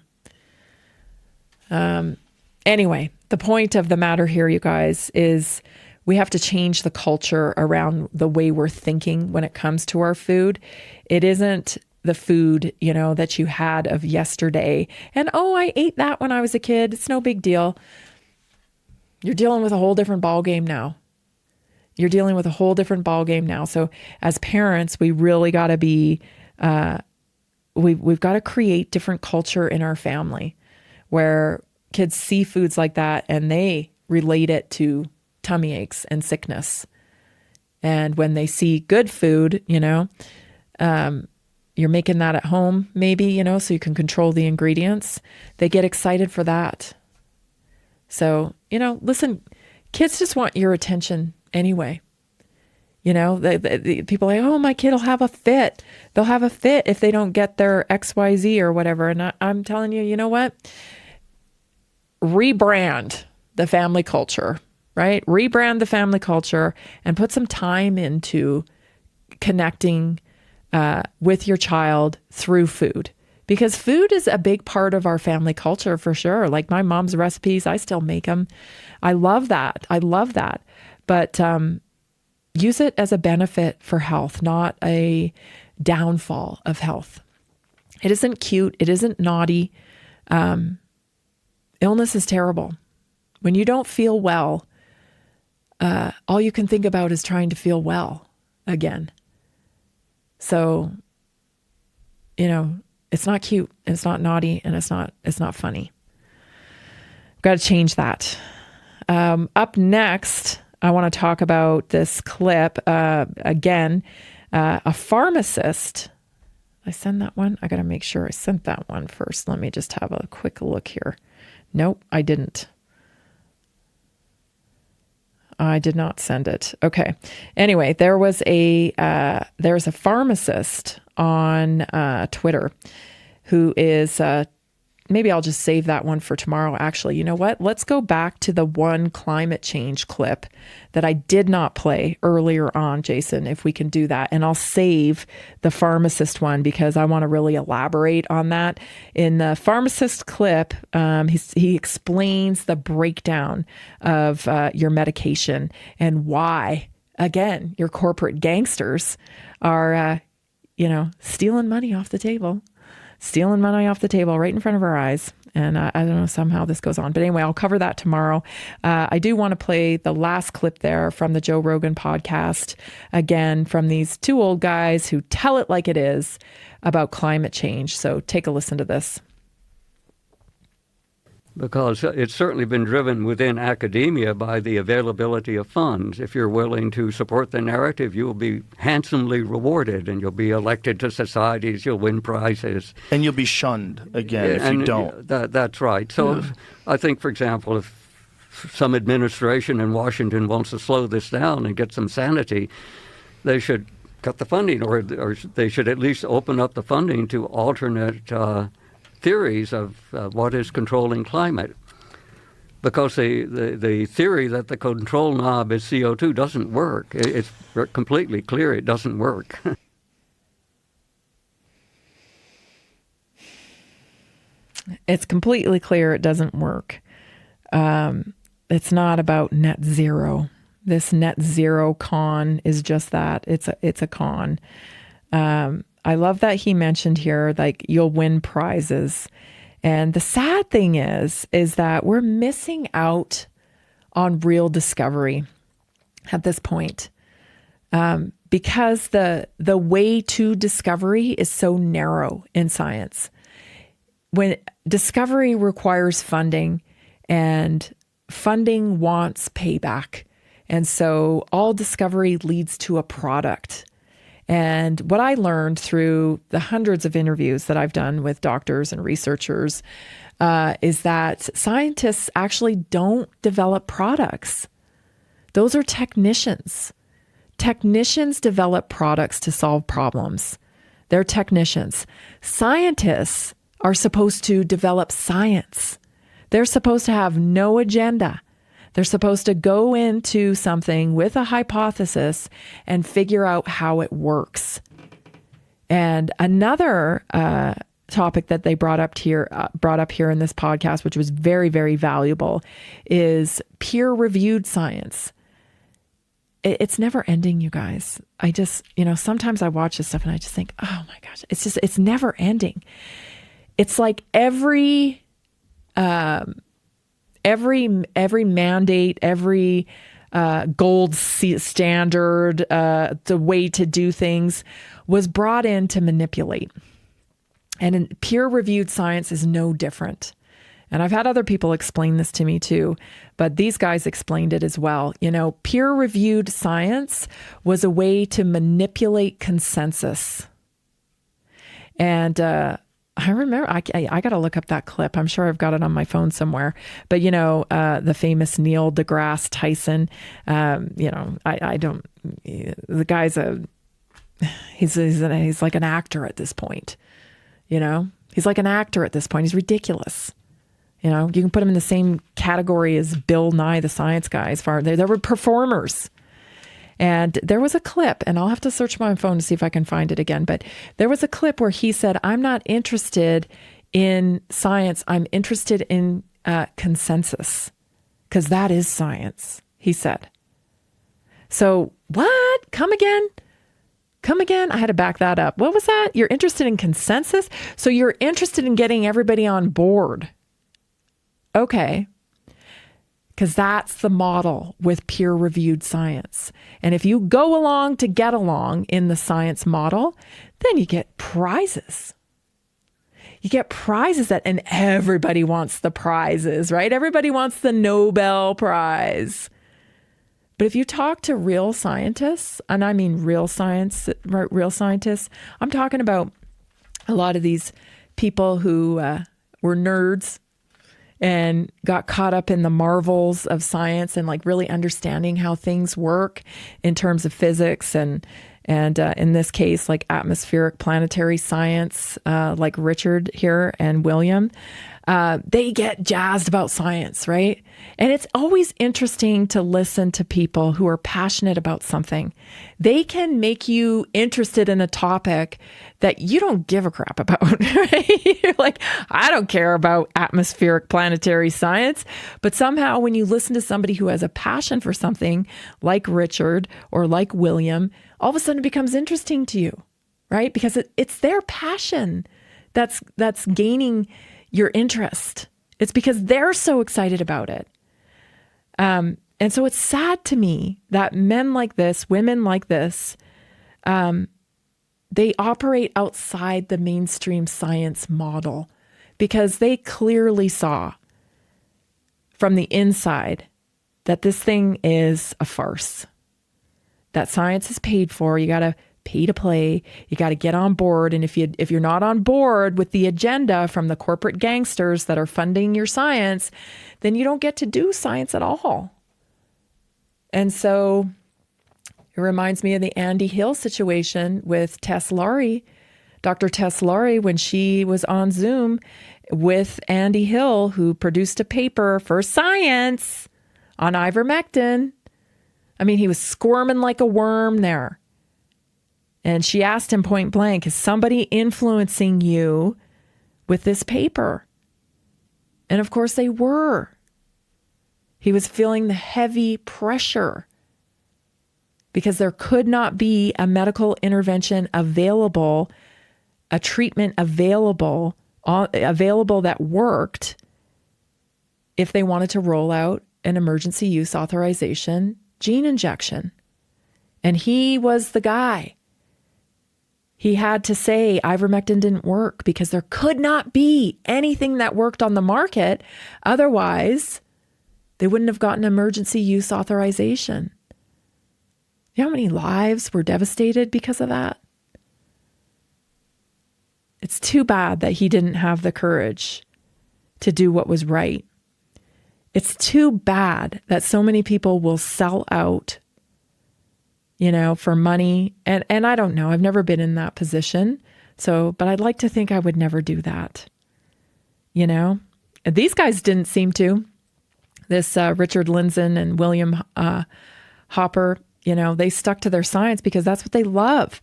Anyway, the point of the matter here, you guys, is we have to change the culture around the way we're thinking when it comes to our food. It isn't the food, that you had of yesterday. And, I ate that when I was a kid. It's no big deal. You're dealing with a whole different ballgame now. So as parents, we really got to be, we've got to create different culture in our family where kids see foods like that and they relate it to tummy aches and sickness. And when they see good food, you're making that at home, maybe, so you can control the ingredients. They get excited for that. So, listen, kids just want your attention anyway. The people are like, oh, my kid will have a fit. They'll have a fit if they don't get their XYZ or whatever. And I'm telling you, you know what? Rebrand the family culture. Right? Rebrand the family culture and put some time into connecting with your child through food, because food is a big part of our family culture for sure. Like my mom's recipes, I still make them. I love that. But use it as a benefit for health, not a downfall of health. It isn't cute. It isn't naughty. Illness is terrible. When you don't feel well, all you can think about is trying to feel well again. So, it's not cute, it's not naughty, and it's not funny. Got to change that. Up next, I want to talk about this clip. Again, a pharmacist. I send that one? I got to make sure I sent that one first. Let me just have a quick look here. Nope, I didn't. I did not send it. Okay. Anyway, there's a pharmacist on Twitter who is maybe I'll just save that one for tomorrow. Actually, you know what? Let's go back to the one climate change clip that I did not play earlier on, Jason, if we can do that. And I'll save the pharmacist one because I want to really elaborate on that. In the pharmacist clip, he explains the breakdown of your medication and why, again, your corporate gangsters are, stealing money off the table. Stealing money off the table right in front of our eyes. And I don't know, somehow this goes on. But anyway, I'll cover that tomorrow. I do want to play the last clip there from the Joe Rogan podcast, again, from these two old guys who tell it like it is about climate change. So take a listen to this.
because it's certainly been driven within academia by the availability of funds. If you're willing to support the narrative, you'll be handsomely rewarded, and you'll be elected to societies, you'll win prizes.
And you'll be shunned again if you don't.
That's right. So I think, for example, if some administration in Washington wants to slow this down and get some sanity, they should cut the funding, or they should at least open up the funding to alternate theories of what is controlling climate, because the theory that the control knob is CO2 doesn't work. It's completely clear it doesn't work.
It's completely clear it doesn't work. It's not about net zero. This net zero con is just that. It's a con. I love that he mentioned here, like, you'll win prizes. And the sad thing is that we're missing out on real discovery at this point. Because the way to discovery is so narrow in science. When discovery requires funding, and funding wants payback. And so all discovery leads to a product. And what I learned through the hundreds of interviews that I've done with doctors and researchers is that scientists actually don't develop products. Those are technicians. Technicians develop products to solve problems. They're technicians. Scientists are supposed to develop science. They're supposed to have no agenda. They're supposed to go into something with a hypothesis and figure out how it works. And another topic that they brought up here in this podcast, which was very, very valuable, is peer-reviewed science. It's never ending, you guys. I just, sometimes I watch this stuff and I just think, oh my gosh, it's never ending. It's like every mandate, every gold standard, the way to do things was brought in to manipulate. And in peer-reviewed science is no different. And I've had other people explain this to me too, but these guys explained it as well. Peer-reviewed science was a way to manipulate consensus. And I remember, I got to look up that clip. I'm sure I've got it on my phone somewhere. But, the famous Neil deGrasse Tyson, I don't, the guy's he's like an actor at this point. He's like an actor at this point. He's ridiculous. You can put him in the same category as Bill Nye, the science guy, as far they were performers. And there was a clip, and I'll have to search my phone to see if I can find it again. But there was a clip where he said, I'm not interested in science. I'm interested in consensus, because that is science, he said. So what? Come again? I had to back that up. What was that? You're interested in consensus? So you're interested in getting everybody on board. Okay. Because that's the model with peer-reviewed science. And if you go along to get along in the science model, then you get prizes. You get prizes and everybody wants the prizes, right? Everybody wants the Nobel Prize. But if you talk to real scientists, and I mean real scientists, I'm talking about a lot of these people who were nerds and got caught up in the marvels of science and like really understanding how things work in terms of physics and in this case, like atmospheric planetary science, like Richard here and William, they get jazzed about science, right? And it's always interesting to listen to people who are passionate about something. They can make you interested in a topic that you don't give a crap about, right? You're like, I don't care about atmospheric planetary science. But somehow when you listen to somebody who has a passion for something like Richard or like William, all of a sudden it becomes interesting to you, right? Because it's their passion that's gaining your interest. It's because they're so excited about it. And so it's sad to me that men like this, women like this, they operate outside the mainstream science model because they clearly saw from the inside that this thing is a farce, that science is paid for. You got to pay to play. You got to get on board. And if you're not on board with the agenda from the corporate gangsters that are funding your science, then you don't get to do science at all. And so it reminds me of the Andy Hill situation with Tess Laurie, Dr. Tess Laurie, when she was on Zoom with Andy Hill, who produced a paper for Science on ivermectin. I mean, he was squirming like a worm there. And she asked him point blank, is somebody influencing you with this paper? And of course they were. He was feeling the heavy pressure because there could not be a medical intervention available, a treatment available that worked if they wanted to roll out an emergency use authorization gene injection. And he was the guy. He had to say ivermectin didn't work because there could not be anything that worked on the market. Otherwise, they wouldn't have gotten emergency use authorization. You know how many lives were devastated because of that? It's too bad that he didn't have the courage to do what was right. It's too bad that so many people will sell out, for money. And I don't know. I've never been in that position. But I'd like to think I would never do that. And these guys didn't seem to. This Richard Lindzen and William Hopper, they stuck to their science because that's what they love.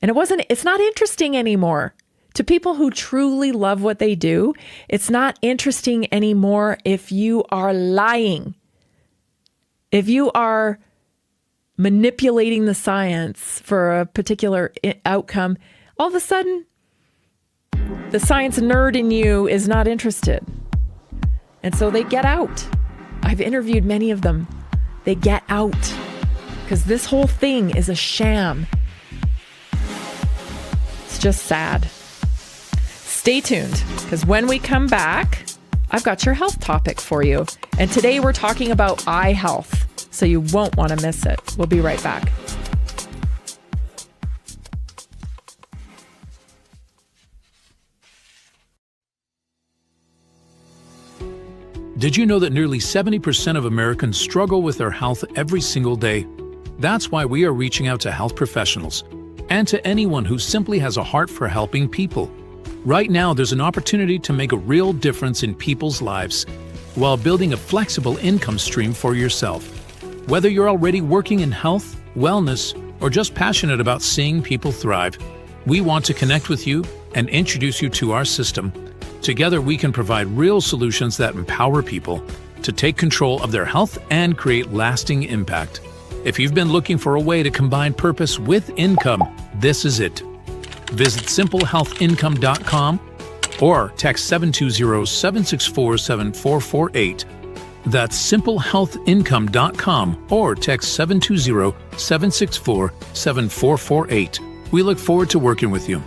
And it's not interesting anymore. To people who truly love what they do, it's not interesting anymore if you are lying. If you are manipulating the science for a particular outcome, all of a sudden, the science nerd in you is not interested. And so they get out. I've interviewed many of them. They get out because this whole thing is a sham. It's just sad. Stay tuned, because when we come back, I've got your health topic for you. And today we're talking about eye health, so you won't want to miss it. We'll be right back.
Did you know that nearly 70% of Americans struggle with their health every single day? That's why we are reaching out to health professionals and to anyone who simply has a heart for helping people. Right now, there's an opportunity to make a real difference in people's lives while building a flexible income stream for yourself. Whether you're already working in health, wellness, or just passionate about seeing people thrive, we want to connect with you and introduce you to our system. Together, we can provide real solutions that empower people to take control of their health and create lasting impact. If you've been looking for a way to combine purpose with income, this is it. Visit simplehealthincome.com or text 720-764-7448. That's simplehealthincome.com or text 720-764-7448. We look forward to working with you.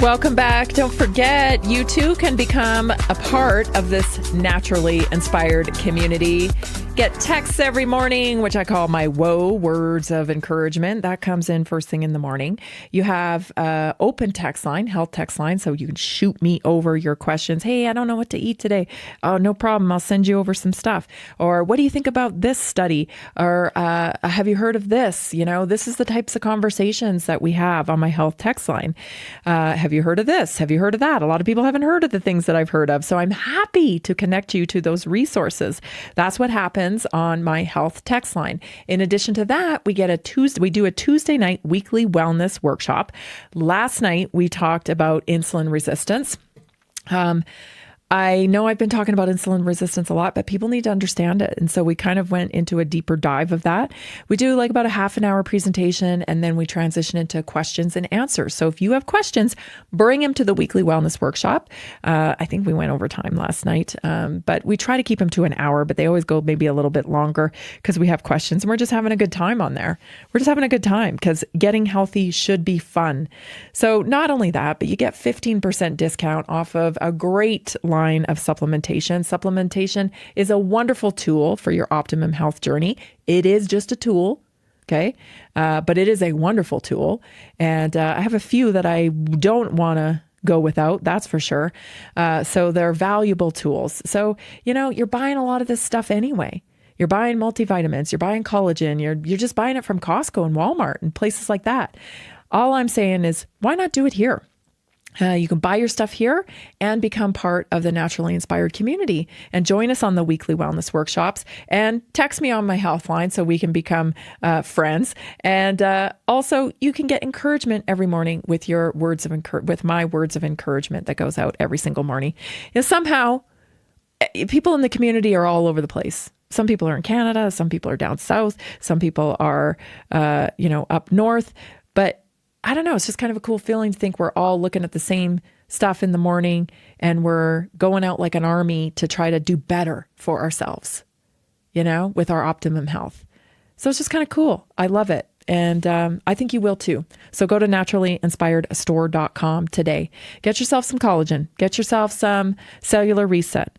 Welcome back. Don't forget, you too can become a part of this naturally inspired community. Get texts every morning, which I call my whoa words of encouragement. That comes in first thing in the morning. You have open text line, health text line, so you can shoot me over your questions. Hey, I don't know what to eat today. Oh, no problem. I'll send you over some stuff. Or what do you think about this study? Or have you heard of this? This is the types of conversations that we have on my health text line. Have you heard of this? Have you heard of that? A lot of people haven't heard of the things that I've heard of. So I'm happy to connect you to those resources. That's what happens on my health text line. In addition to that, we do a Tuesday night weekly wellness workshop. Last night, we talked about insulin resistance. I know I've been talking about insulin resistance a lot, but people need to understand it. And so we kind of went into a deeper dive of that. We do like about a half an hour presentation, and then we transition into questions and answers. So if you have questions, bring them to the weekly wellness workshop. I think we went over time last night, but we try to keep them to an hour, but they always go maybe a little bit longer because we have questions, and we're just having a good time on there. We're just having a good time because getting healthy should be fun. So not only that, but you get 15% discount off of a great line of supplementation. Supplementation is a wonderful tool for your optimum health journey. It is just a tool, okay? But it is a wonderful tool. And I have a few that I don't want to go without, that's for sure. So they're valuable tools. So, you're buying a lot of this stuff anyway. You're buying multivitamins, you're buying collagen, you're just buying it from Costco and Walmart and places like that. All I'm saying is, why not do it here? You can buy your stuff here and become part of the Naturally Inspired community and join us on the weekly wellness workshops, and text me on my health line so we can become friends. And also you can get encouragement every morning with your words of with my words of encouragement that goes out every single morning. Somehow people in the community are all over the place. Some people are in Canada, some people are down south, some people are, up north, but I don't know. It's just kind of a cool feeling to think we're all looking at the same stuff in the morning and we're going out like an army to try to do better for ourselves, with our optimum health. So it's just kind of cool. I love it. And I think you will too. So go to naturallyinspiredstore.com today. Get yourself some collagen. Get yourself some cellular reset.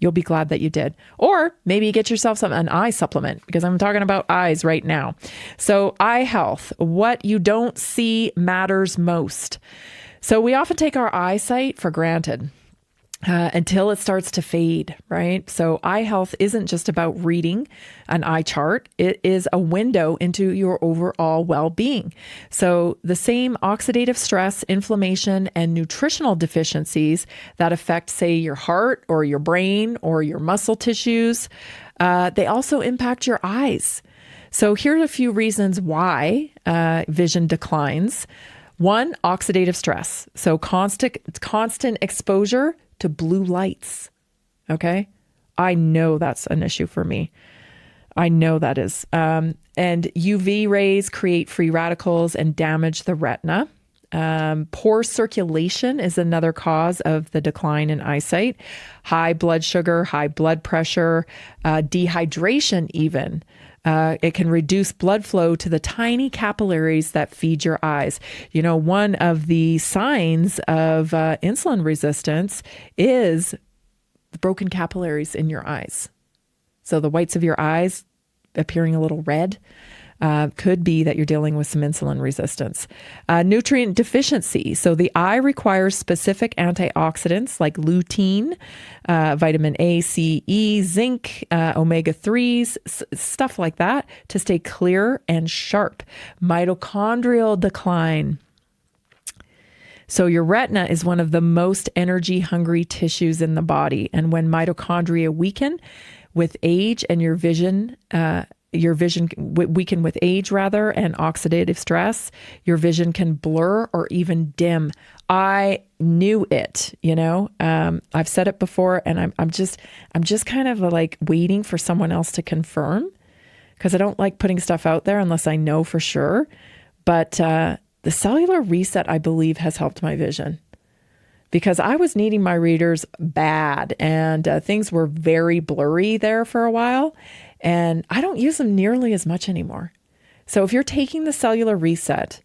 You'll be glad that you did. Or maybe get yourself an eye supplement, because I'm talking about eyes right now. So eye health, what you don't see matters most. So we often take our eyesight for granted. Until it starts to fade, right? So eye health isn't just about reading an eye chart. It is a window into your overall well-being. So the same oxidative stress, inflammation, and nutritional deficiencies that affect, say, your heart or your brain or your muscle tissues, they also impact your eyes. So here are a few reasons why vision declines. One, oxidative stress. So constant exposure to blue lights. Okay. I know that's an issue for me. I know that is. And UV rays create free radicals and damage the retina. Poor circulation is another cause of the decline in eyesight. High blood sugar, high blood pressure, dehydration even. It can reduce blood flow to the tiny capillaries that feed your eyes. One of the signs of insulin resistance is the broken capillaries in your eyes. So the whites of your eyes appearing a little red could be that you're dealing with some insulin resistance. Nutrient deficiency. So the eye requires specific antioxidants like lutein, vitamin A, C, E, zinc, omega-3s, stuff like that to stay clear and sharp. Mitochondrial decline. So your retina is one of the most energy-hungry tissues in the body. And when mitochondria weaken with age and your vision weaken with age rather, and oxidative stress, your vision can blur or even dim. I knew it, I've said it before, and I'm just kind of like waiting for someone else to confirm, because I don't like putting stuff out there unless I know for sure. But the cellular reset, I believe, has helped my vision, because I was needing my readers bad, and things were very blurry there for a while. And I don't use them nearly as much anymore. So if you're taking the cellular reset,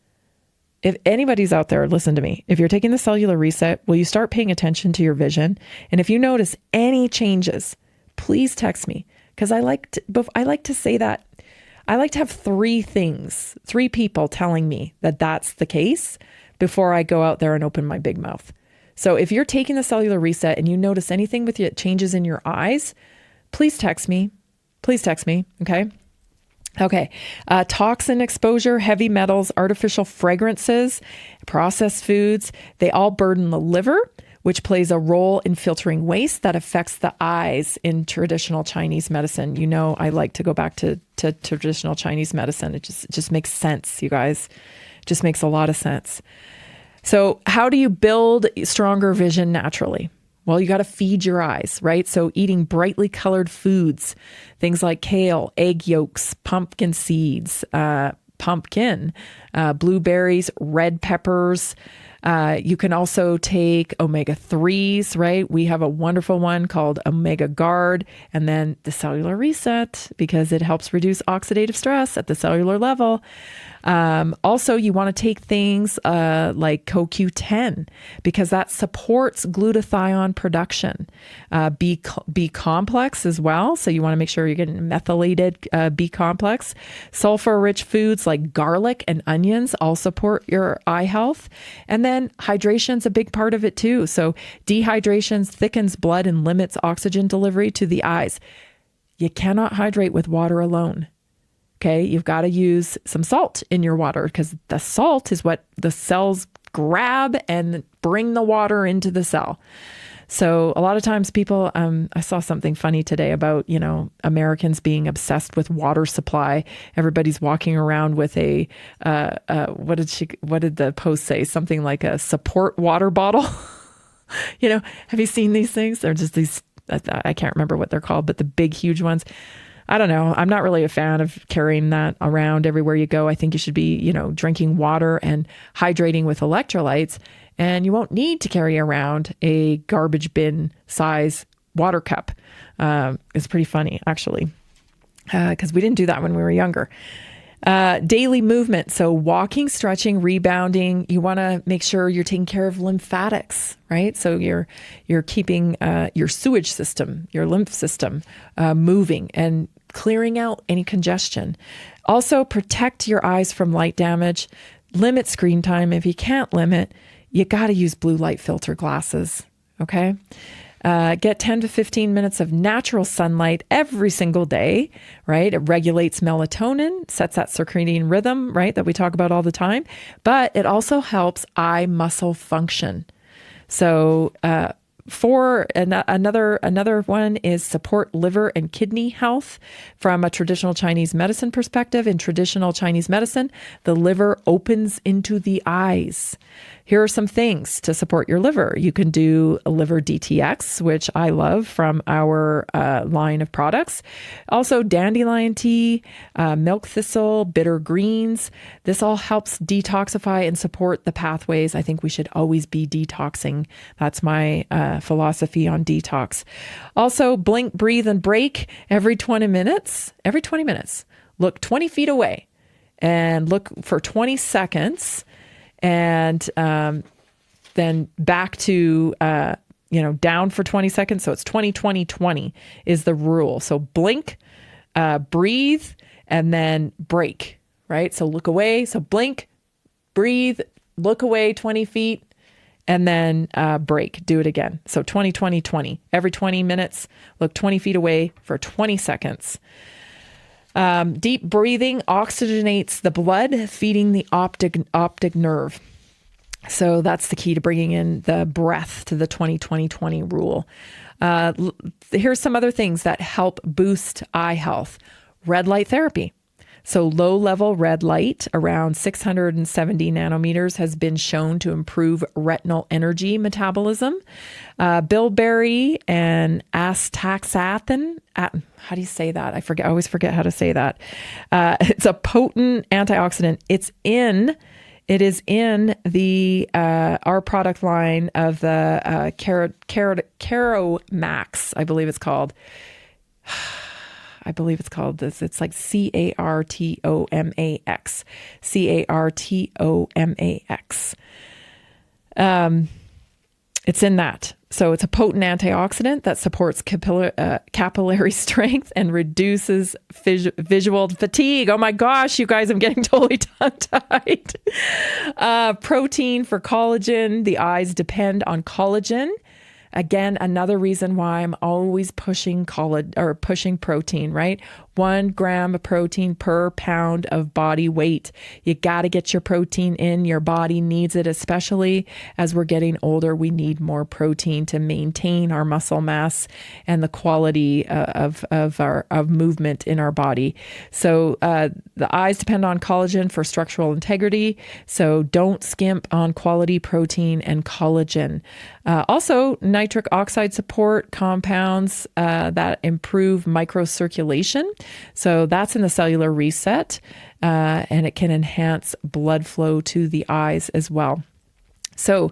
if anybody's out there, listen to me. If you're taking the cellular reset, will you start paying attention to your vision? And if you notice any changes, please text me, because I like to say that. I like to have three people telling me that that's the case before I go out there and open my big mouth. So if you're taking the cellular reset and you notice anything with changes in your eyes, please text me. Please text me, okay? Okay. Toxin exposure, heavy metals, artificial fragrances, processed foods, they all burden the liver, which plays a role in filtering waste that affects the eyes in traditional Chinese medicine. I like to go back to traditional Chinese medicine. It just makes sense, you guys. It just makes a lot of sense. So how do you build stronger vision naturally? Well, you got to feed your eyes, right? So eating brightly colored foods, things like kale, egg yolks, pumpkin seeds, blueberries, red peppers. You can also take omega-3s, right? We have a wonderful one called Omega Guard, and then the cellular reset, because it helps reduce oxidative stress at the cellular level. Also, you want to take things like CoQ10, because that supports glutathione production. B complex as well. So you want to make sure you're getting methylated B complex. Sulfur-rich foods like garlic and onions all support your eye health. And then hydration's a big part of it too. So dehydration thickens blood and limits oxygen delivery to the eyes. You cannot hydrate with water alone. Okay, you've got to use some salt in your water, because the salt is what the cells grab and bring the water into the cell. So a lot of times people, I saw something funny today about, Americans being obsessed with water supply. Everybody's walking around with what did the post say? Something like a support water bottle. Have you seen these things? They're just these, I can't remember what they're called, but the big, huge ones. I don't know. I'm not really a fan of carrying that around everywhere you go. I think you should be, drinking water and hydrating with electrolytes. And you won't need to carry around a garbage bin size water cup. It's pretty funny, actually, because we didn't do that when we were younger. Daily movement. So walking, stretching, rebounding. You want to make sure you're taking care of lymphatics, right? So you're keeping your sewage system, your lymph system moving and clearing out any congestion. Also, protect your eyes from light damage. Limit screen time. If you can't limit, you got to use blue light filter glasses, okay? Get 10 to 15 minutes of natural sunlight every single day, right? It regulates melatonin, sets that circadian rhythm, right, that we talk about all the time. But it also helps eye muscle function. So another one is support liver and kidney health from a traditional Chinese medicine perspective. In traditional Chinese medicine, the liver opens into the eyes. Here are some things to support your liver. You can do a liver DTX, which I love from our line of products. Also, dandelion tea, milk thistle, bitter greens. This all helps detoxify and support the pathways. I think we should always be detoxing. That's my philosophy on detox. Also, blink, breathe, and break every 20 minutes. Every 20 minutes. Look 20 feet away and look for 20 seconds. And then back to, down for 20 seconds. So it's 20, 20, 20 is the rule. So blink, breathe, and then break, right? So look away. So blink, breathe, look away 20 feet, and then break. Do it again. So 20, 20, 20. Every 20 minutes, look 20 feet away for 20 seconds. Deep breathing oxygenates the blood, feeding the optic nerve. So that's the key to bringing in the breath to the 20-20-20 rule. Here's some other things that help boost eye health. Red light therapy. So low-level red light, around 670 nanometers, has been shown to improve retinal energy metabolism. Bilberry and astaxanthin, how do you say that? I always forget how to say that. It's a potent antioxidant. It is in the our product line of the Caromax, I believe it's called. I believe it's called this. It's like CARTOMAX. CARTOMAX. It's in that. So it's a potent antioxidant that supports capillary strength and reduces visual fatigue. Oh my gosh, you guys, I'm getting totally tongue-tied. Protein for collagen. The eyes depend on collagen. Again, another reason why I'm always pushing protein, right? 1 gram of protein per pound of body weight. You got to get your protein in. Your body needs it, especially as we're getting older. We need more protein to maintain our muscle mass and the quality of movement in our body. So the eyes depend on collagen for structural integrity. So don't skimp on quality protein and collagen. Also, nitric oxide support compounds that improve microcirculation. So that's in the cellular reset, and it can enhance blood flow to the eyes as well. So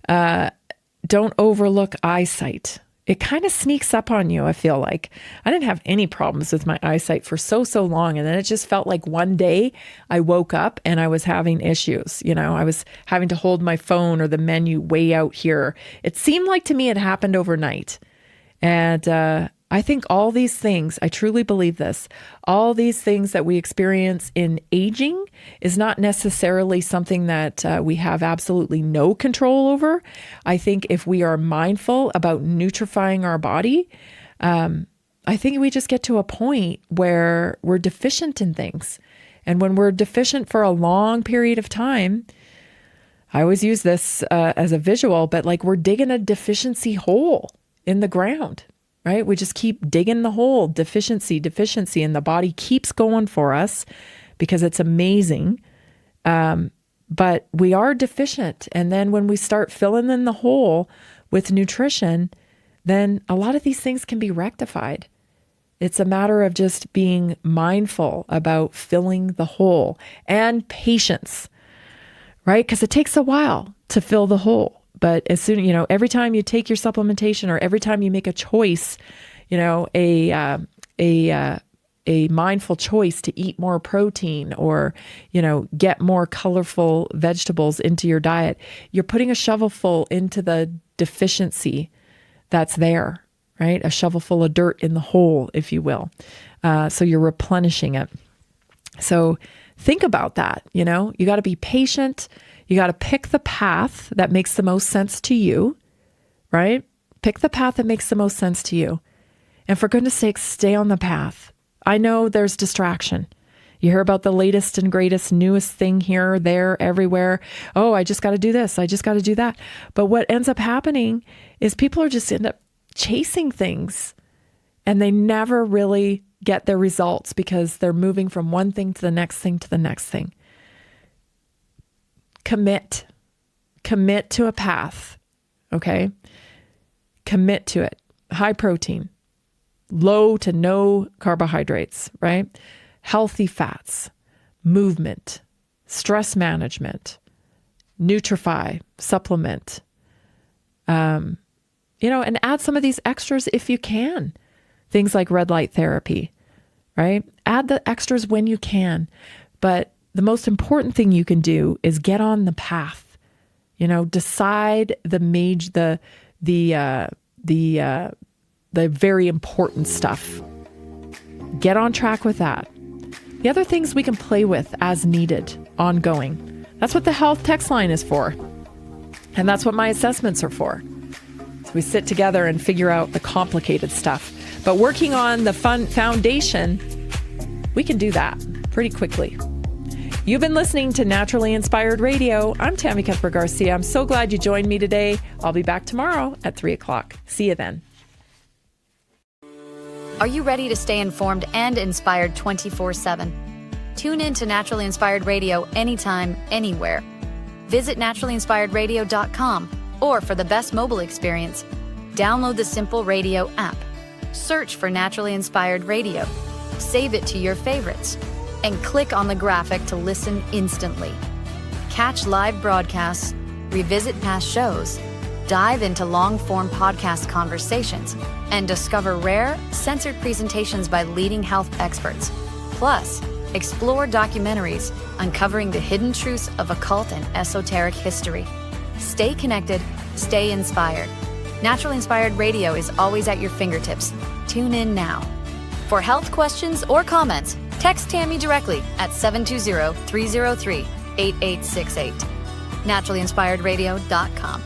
don't overlook eyesight. It kind of sneaks up on you, I feel like. I didn't have any problems with my eyesight for so long. And then it just felt like one day I woke up and I was having issues. You know, I was having to hold my phone or the menu way out here. It seemed like to me it happened overnight. And I think all these things, I truly believe this, all these things that we experience in aging is not necessarily something that we have absolutely no control over. I think if we are mindful about nutrifying our body, I think we just get to a point where we're deficient in things. And when we're deficient for a long period of time, I always use this as a visual, but like we're digging a deficiency hole in the ground. Right? We just keep digging the hole, deficiency, and the body keeps going for us because it's amazing. But we are deficient. And then when we start filling in the hole with nutrition, then a lot of these things can be rectified. It's a matter of just being mindful about filling the hole and patience, right? Because it takes a while to fill the hole. But as soon, every time you take your supplementation or every time you make a choice, a mindful choice to eat more protein or, get more colorful vegetables into your diet, you're putting a shovelful into the deficiency that's there, right? A shovelful of dirt in the hole, if you will. So you're replenishing it. So think about that. You got to be patient. You got to pick the path that makes the most sense to you, right? Pick the path that makes the most sense to you. And for goodness sakes, stay on the path. I know there's distraction. You hear about the latest and greatest, newest thing here, there, everywhere. Oh, I just got to do this. I just got to do that. But what ends up happening is people are just end up chasing things and they never really get their results because they're moving from one thing to the next thing to the next thing. Commit to a path. Okay. Commit to it. High protein, low to no carbohydrates, right? Healthy fats, movement, stress management, Nutrify, supplement, and add some of these extras if you can. Things like red light therapy, right? Add the extras when you can. But the most important thing you can do is get on the path. Decide the very important stuff. Get on track with that. The other things we can play with as needed, ongoing. That's what the health text line is for. And that's what my assessments are for. So we sit together and figure out the complicated stuff. But working on the fun foundation, we can do that pretty quickly. You've been listening to Naturally Inspired Radio. I'm Tammy Cuthbert-Garcia. I'm so glad you joined me today. I'll be back tomorrow at 3 o'clock. See you then.
Are you ready to stay informed and inspired 24/7? Tune in to Naturally Inspired Radio anytime, anywhere. Visit naturallyinspiredradio.com, or for the best mobile experience, download the Simple Radio app. Search for Naturally Inspired Radio. Save it to your favorites, and click on the graphic to listen instantly. Catch live broadcasts, revisit past shows, dive into long-form podcast conversations, and discover rare, censored presentations by leading health experts. Plus, explore documentaries uncovering the hidden truths of occult and esoteric history. Stay connected, stay inspired. Naturally Inspired Radio is always at your fingertips. Tune in now. For health questions or comments, text Tammy directly at 720-303-8868. naturallyinspiredradio.com.